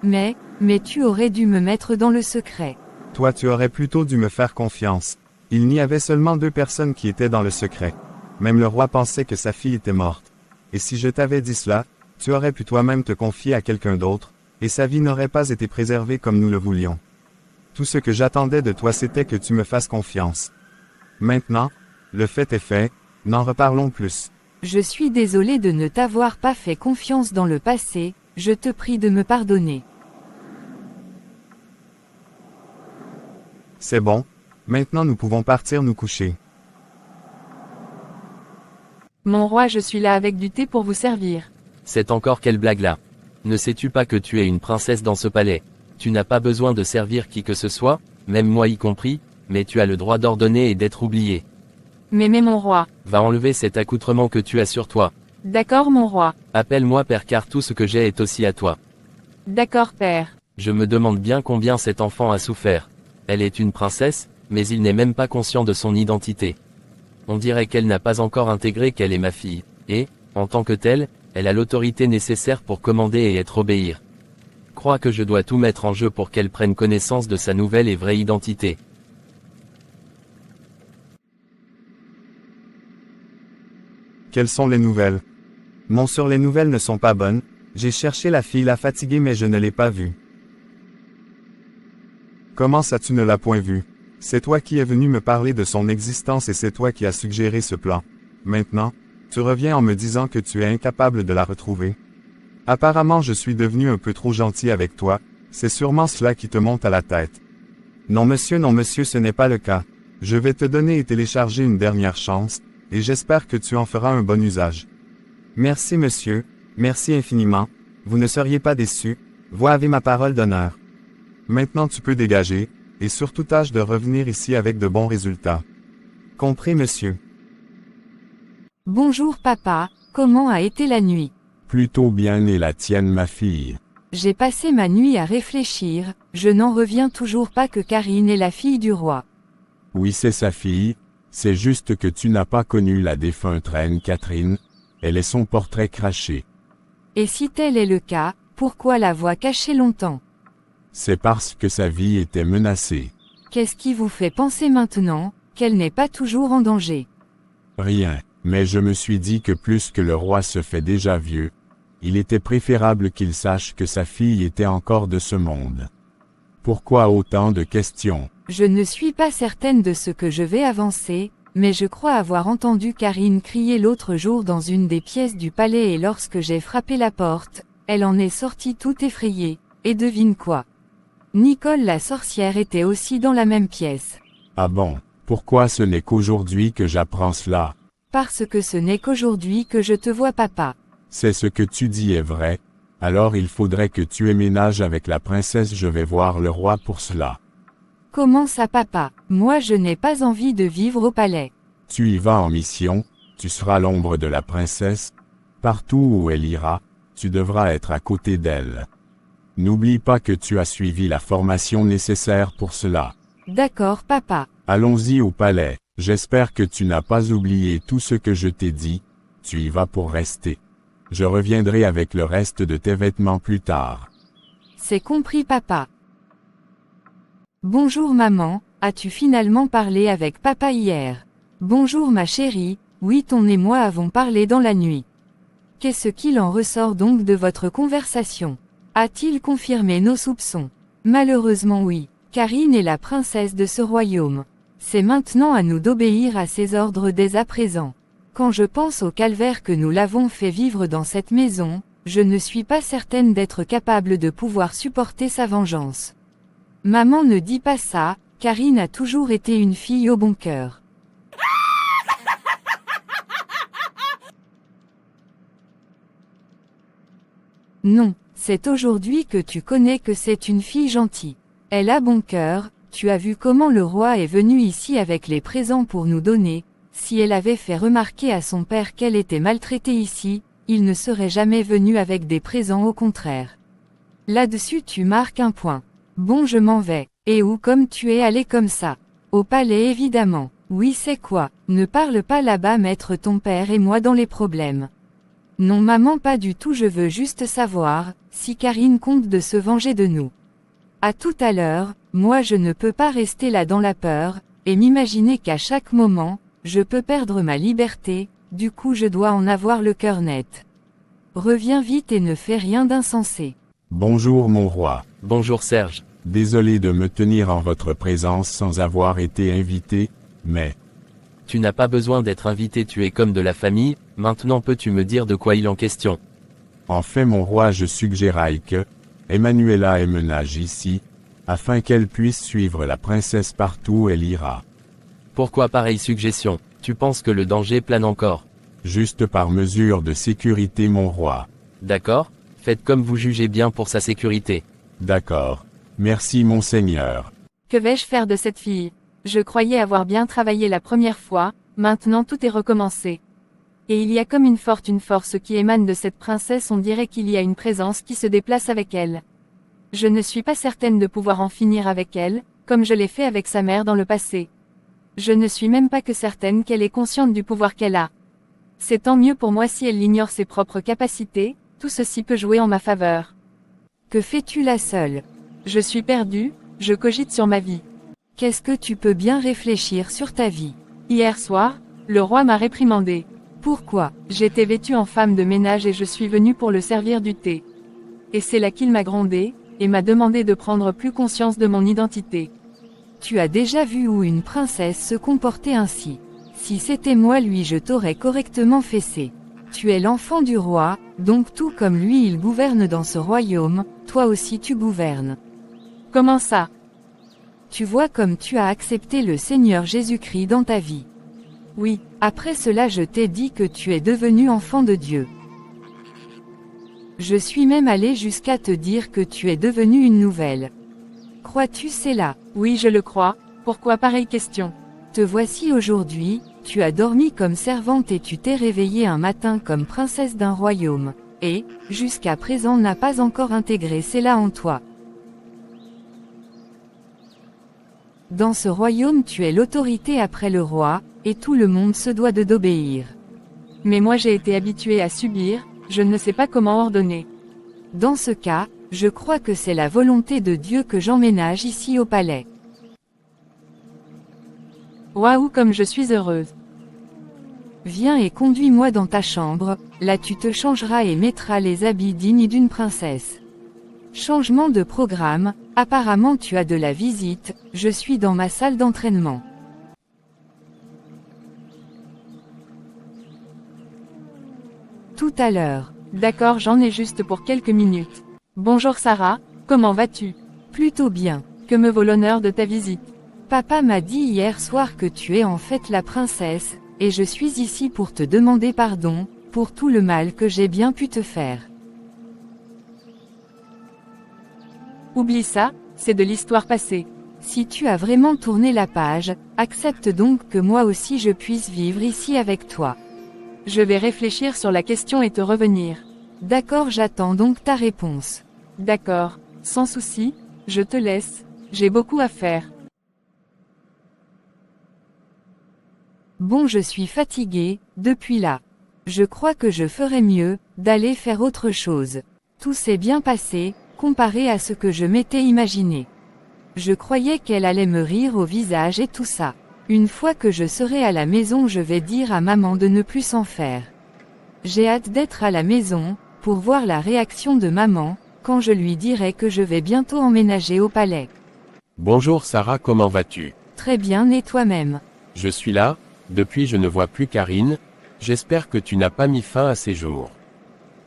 S2: Mais tu aurais dû me mettre dans le secret.
S3: Toi tu aurais plutôt dû me faire confiance. Il n'y avait seulement 2 personnes qui étaient dans le secret. Même le roi pensait que sa fille était morte. Et si je t'avais dit cela, tu aurais pu toi-même te confier à quelqu'un d'autre, et sa vie n'aurait pas été préservée comme nous le voulions. Tout ce que j'attendais de toi c'était que tu me fasses confiance. Maintenant, le fait est fait, n'en reparlons plus.
S2: Je suis désolé de ne t'avoir pas fait confiance dans le passé, je te prie de me pardonner.
S3: C'est bon, maintenant nous pouvons partir nous coucher.
S1: Mon roi, je suis là avec du thé pour vous servir.
S5: C'est encore quelle blague là? Ne sais-tu pas que tu es une princesse dans ce palais? Tu n'as pas besoin de servir qui que ce soit, même moi y compris, mais tu as le droit d'ordonner et d'être oublié.
S1: Mais mon roi.
S5: Va enlever cet accoutrement que tu as sur toi.
S1: D'accord mon roi.
S5: Appelle-moi père car tout ce que j'ai est aussi à toi.
S1: D'accord père.
S5: Je me demande bien combien cet enfant a souffert. Elle est une princesse, mais il n'est même pas conscient de son identité. On dirait qu'elle n'a pas encore intégré qu'elle est ma fille, et, en tant que telle, elle a l'autorité nécessaire pour commander et être obéir. Crois que je dois tout mettre en jeu pour qu'elle prenne connaissance de sa nouvelle et vraie identité.
S3: Quelles sont les nouvelles? Non, sur les nouvelles ne sont pas bonnes. J'ai cherché la fille la fatiguée mais je ne l'ai pas vue. Comment ça tu ne l'as point vue? C'est toi qui es venu me parler de son existence et c'est toi qui as suggéré ce plan. Maintenant, tu reviens en me disant que tu es incapable de la retrouver. Apparemment je suis devenu un peu trop gentil avec toi, c'est sûrement cela qui te monte à la tête. Non monsieur, ce n'est pas le cas. Je vais te donner et télécharger une dernière chance, et j'espère que tu en feras un bon usage. Merci monsieur, merci infiniment, vous ne seriez pas déçu, vous avez ma parole d'honneur. Maintenant tu peux dégager, et surtout tâche de revenir ici avec de bons résultats. Compris monsieur.
S2: Bonjour papa, comment a été la nuit?
S4: Plutôt bien et la tienne ma fille.
S2: J'ai passé ma nuit à réfléchir, je n'en reviens toujours pas que Karine est la fille du roi.
S4: Oui c'est sa fille, c'est juste que tu n'as pas connu la défunte reine Catherine, elle est son portrait craché.
S2: Et si tel est le cas, pourquoi l'avoir cachée longtemps?
S4: C'est parce que sa vie était menacée.
S2: Qu'est-ce qui vous fait penser maintenant, qu'elle n'est pas toujours en danger?
S4: Rien, mais je me suis dit que plus que le roi se fait déjà vieux, il était préférable qu'il sache que sa fille était encore de ce monde. Pourquoi autant de questions?
S2: Je ne suis pas certaine de ce que je vais avancer, mais je crois avoir entendu Karine crier l'autre jour dans une des pièces du palais et lorsque j'ai frappé la porte, elle en est sortie toute effrayée, et devine quoi? Nicole la sorcière était aussi dans la même pièce.
S4: Ah bon, pourquoi ce n'est qu'aujourd'hui que j'apprends cela?
S2: Parce que ce n'est qu'aujourd'hui que je te vois papa.
S4: C'est ce que tu dis est vrai, alors il faudrait que tu aies ménage avec la princesse, je vais voir le roi pour cela.
S2: Comment ça papa? Moi je n'ai pas envie de vivre au palais.
S4: Tu y vas en mission, tu seras l'ombre de la princesse, partout où elle ira, tu devras être à côté d'elle. N'oublie pas que tu as suivi la formation nécessaire pour cela.
S2: D'accord papa.
S4: Allons-y au palais, j'espère que tu n'as pas oublié tout ce que je t'ai dit, tu y vas pour rester. Je reviendrai avec le reste de tes vêtements plus tard.
S2: C'est compris papa. Bonjour maman, as-tu finalement parlé avec papa hier? Bonjour ma chérie, oui ton et moi avons parlé dans la nuit. Qu'est-ce qu'il en ressort donc de votre conversation? A-t-il confirmé nos soupçons? Malheureusement oui, Karine est la princesse de ce royaume. C'est maintenant à nous d'obéir à ses ordres dès à présent. Quand je pense au calvaire que nous l'avons fait vivre dans cette maison, je ne suis pas certaine d'être capable de pouvoir supporter sa vengeance. Maman ne dit pas ça, Karine a toujours été une fille au bon cœur. Non, c'est aujourd'hui que tu connais que c'est une fille gentille. Elle a bon cœur, tu as vu comment le roi est venu ici avec les présents pour nous donner. Si elle avait fait remarquer à son père qu'elle était maltraitée ici, il ne serait jamais venu avec des présents, au contraire. Là-dessus tu marques un point. Bon je m'en vais. Et où comme tu es allé comme ça? Au palais évidemment. Oui c'est quoi? Ne parle pas là-bas mettre ton père et moi dans les problèmes. Non maman pas du tout, je veux juste savoir, si Karine compte de se venger de nous. À tout à l'heure, moi je ne peux pas rester là dans la peur, et m'imaginer qu'à chaque moment, je peux perdre ma liberté, du coup je dois en avoir le cœur net. Reviens vite et ne fais rien d'insensé.
S4: Bonjour mon roi.
S5: Bonjour Serge.
S4: Désolé de me tenir en votre présence sans avoir été invité, mais...
S5: Tu n'as pas besoin d'être invité, tu es comme de la famille, maintenant peux-tu me dire de quoi il en question?
S4: En fait mon roi je suggérais que, Emanuela emménage ici, afin qu'elle puisse suivre la princesse partout où elle ira.
S5: Pourquoi pareille suggestion? Tu penses que le danger plane encore?
S4: Juste par mesure de sécurité mon roi.
S5: D'accord, faites comme vous jugez bien pour sa sécurité.
S4: D'accord. Merci monseigneur.
S1: Que vais-je faire de cette fille? Je croyais avoir bien travaillé la première fois, maintenant tout est recommencé. Et il y a comme une force qui émane de cette princesse, on dirait qu'il y a une présence qui se déplace avec elle. Je ne suis pas certaine de pouvoir en finir avec elle, comme je l'ai fait avec sa mère dans le passé. Je ne suis même pas que certaine qu'elle est consciente du pouvoir qu'elle a. C'est tant mieux pour moi si elle ignore ses propres capacités, tout ceci peut jouer en ma faveur.
S2: Que fais-tu là seule?
S1: Je suis perdue, je cogite sur ma vie.
S2: Qu'est-ce que tu peux bien réfléchir sur ta vie?
S1: Hier soir, le roi m'a réprimandée.
S2: Pourquoi?
S1: J'étais vêtue en femme de ménage et je suis venue pour le servir du thé. Et c'est là qu'il m'a grondée, et m'a demandé de prendre plus conscience de mon identité.
S2: Tu as déjà vu où une princesse se comportait ainsi? Si c'était moi lui je t'aurais correctement fessé. Tu es l'enfant du roi, donc tout comme lui il gouverne dans ce royaume, toi aussi tu gouvernes.
S1: Comment ça?
S2: Tu vois comme tu as accepté le Seigneur Jésus-Christ dans ta vie.
S1: Oui,
S2: après cela je t'ai dit que tu es devenu enfant de Dieu. Je suis même allé jusqu'à te dire que tu es devenu une nouvelle. Crois-tu cela?
S1: Oui je le crois, pourquoi pareille question?
S2: Te voici aujourd'hui, tu as dormi comme servante et tu t'es réveillée un matin comme princesse d'un royaume, et, jusqu'à présent n'a pas encore intégré cela en toi. Dans ce royaume tu es l'autorité après le roi, et tout le monde se doit d'obéir.
S1: Mais moi j'ai été habituée à subir, je ne sais pas comment ordonner.
S2: Dans ce cas, je crois que c'est la volonté de Dieu que j'emménage ici au palais.
S1: Waouh comme je suis heureuse.
S2: Viens et conduis-moi dans ta chambre, là tu te changeras et mettras les habits dignes d'une princesse. Changement de programme, apparemment tu as de la visite, je suis dans ma salle d'entraînement. Tout à l'heure.
S1: D'accord, j'en ai juste pour quelques minutes. Bonjour Sarah, comment vas-tu?
S2: Plutôt bien.
S1: Que me vaut l'honneur de ta visite?
S2: Papa m'a dit hier soir que tu es en fait la princesse, et je suis ici pour te demander pardon, pour tout le mal que j'ai bien pu te faire.
S1: Oublie ça, c'est de l'histoire passée.
S2: Si tu as vraiment tourné la page, accepte donc que moi aussi je puisse vivre ici avec toi.
S1: Je vais réfléchir sur la question et te revenir.
S2: D'accord, j'attends donc ta réponse.
S1: D'accord, sans souci, je te laisse, j'ai beaucoup à faire.
S2: Bon, je suis fatiguée, depuis là. Je crois que je ferais mieux, d'aller faire autre chose. Tout s'est bien passé, comparé à ce que je m'étais imaginé. Je croyais qu'elle allait me rire au visage et tout ça. Une fois que je serai à la maison, je vais dire à maman de ne plus s'en faire. J'ai hâte d'être à la maison, pour voir la réaction de maman, quand je lui dirai que je vais bientôt emménager au palais.
S4: Bonjour Sarah, comment vas-tu?
S2: Très bien, et toi-même?
S4: Je suis là, depuis je ne vois plus Karine, j'espère que tu n'as pas mis fin à ces jours.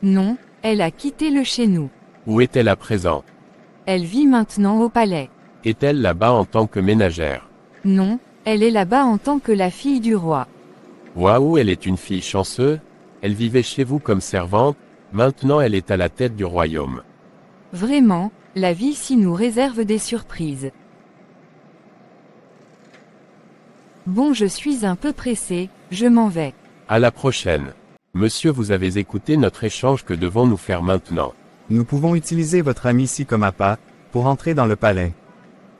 S2: Non, elle a quitté le chez nous.
S4: Où est-elle à présent?
S2: Elle vit maintenant au palais.
S4: Est-elle là-bas en tant que ménagère?
S2: Non, elle est là-bas en tant que la fille du roi.
S4: Waouh, elle est une fille chanceuse, elle vivait chez vous comme servante, maintenant elle est à la tête du royaume.
S2: Vraiment, la vie ici nous réserve des surprises. Bon, je suis un peu pressée, je m'en vais.
S4: À la prochaine. Monsieur, vous avez écouté notre échange, que devons-nous faire maintenant?
S3: Nous pouvons utiliser votre ami ici comme appât, pour entrer dans le palais.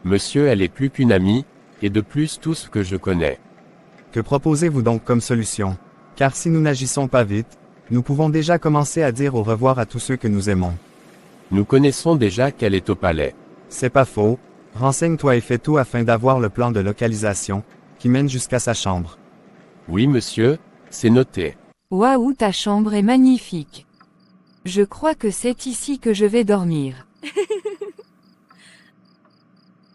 S4: Monsieur, elle est plus qu'une amie, et de plus tout ce que je connais.
S3: Que proposez-vous donc comme solution? Car si nous n'agissons pas vite, nous pouvons déjà commencer à dire au revoir à tous ceux que nous aimons.
S4: Nous connaissons déjà qu'elle est au palais.
S3: C'est pas faux, renseigne-toi et fais tout afin d'avoir le plan de localisation, qui mène jusqu'à sa chambre.
S4: Oui monsieur, c'est noté.
S2: Waouh, ta chambre est magnifique. Je crois que c'est ici que je vais dormir.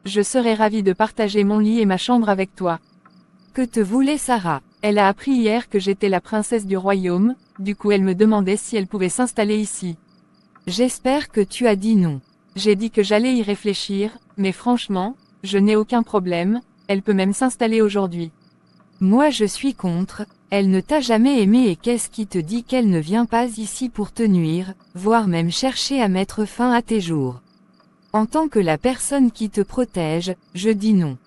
S1: Je serais ravie de partager mon lit et ma chambre avec toi.
S2: Que te voulait Sarah?
S1: Elle a appris hier que j'étais la princesse du royaume, du coup elle me demandait si elle pouvait s'installer ici.
S2: J'espère que tu as dit non.
S1: J'ai dit que j'allais y réfléchir, mais franchement, je n'ai aucun problème, elle peut même s'installer aujourd'hui.
S2: Moi je suis contre, elle ne t'a jamais aimé et qu'est-ce qui te dit qu'elle ne vient pas ici pour te nuire, voire même chercher à mettre fin à tes jours? En tant que la personne qui te protège, je dis non.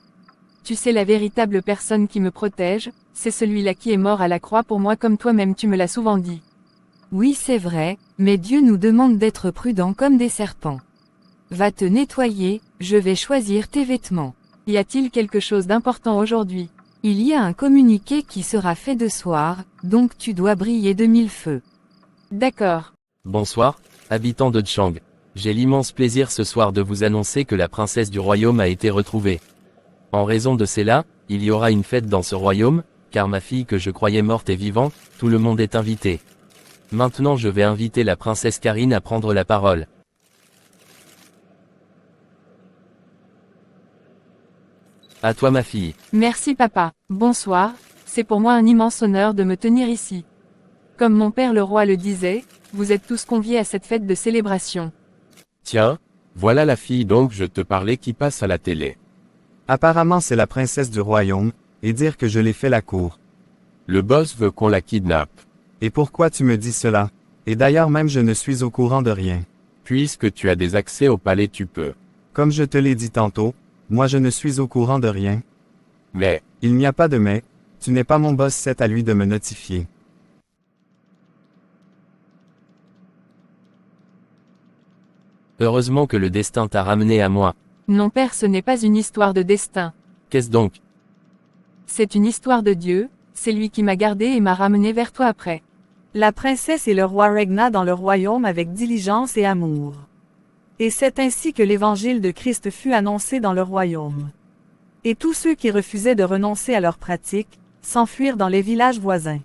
S1: Tu sais, la véritable personne qui me protège, c'est celui-là qui est mort à la croix pour moi, comme toi-même tu me l'as souvent dit.
S2: Oui, c'est vrai, mais Dieu nous demande d'être prudents comme des serpents. Va te nettoyer, je vais choisir tes vêtements.
S1: Y a-t-il quelque chose d'important aujourd'hui?
S2: Il y a un communiqué qui sera fait de soir, donc tu dois briller de 1000 feux.
S1: D'accord.
S5: Bonsoir, habitants de Chang. J'ai l'immense plaisir ce soir de vous annoncer que la princesse du royaume a été retrouvée. En raison de cela, il y aura une fête dans ce royaume, car ma fille que je croyais morte est vivante, tout le monde est invité. Maintenant je vais inviter la princesse Karine à prendre la parole. À toi ma fille.
S1: Merci papa. Bonsoir, c'est pour moi un immense honneur de me tenir ici. Comme mon père le roi le disait, vous êtes tous conviés à cette fête de célébration.
S4: Tiens, voilà la fille dont je te parlais qui passe à la télé.
S3: Apparemment c'est la princesse du royaume, et dire que je l'ai fait la cour.
S4: Le boss veut qu'on la kidnappe.
S3: Et pourquoi tu me dis cela? Et d'ailleurs même je ne suis au courant de rien.
S4: Puisque tu as des accès au palais, tu peux.
S3: Comme je te l'ai dit tantôt, moi je ne suis au courant de rien.
S4: Mais,
S3: Il n'y a pas de mais, tu n'es pas mon boss, c'est à lui de me notifier.
S5: Heureusement que le destin t'a ramené à moi.
S1: Non père, ce n'est pas une histoire de destin.
S5: Qu'est-ce donc?
S1: C'est une histoire de Dieu, c'est lui qui m'a gardé et m'a ramené vers toi après.
S7: La princesse et le roi régna dans le royaume avec diligence et amour. Et c'est ainsi que l'évangile de Christ fut annoncé dans le royaume. Et tous ceux qui refusaient de renoncer à leurs pratiques, s'enfuirent dans les villages voisins.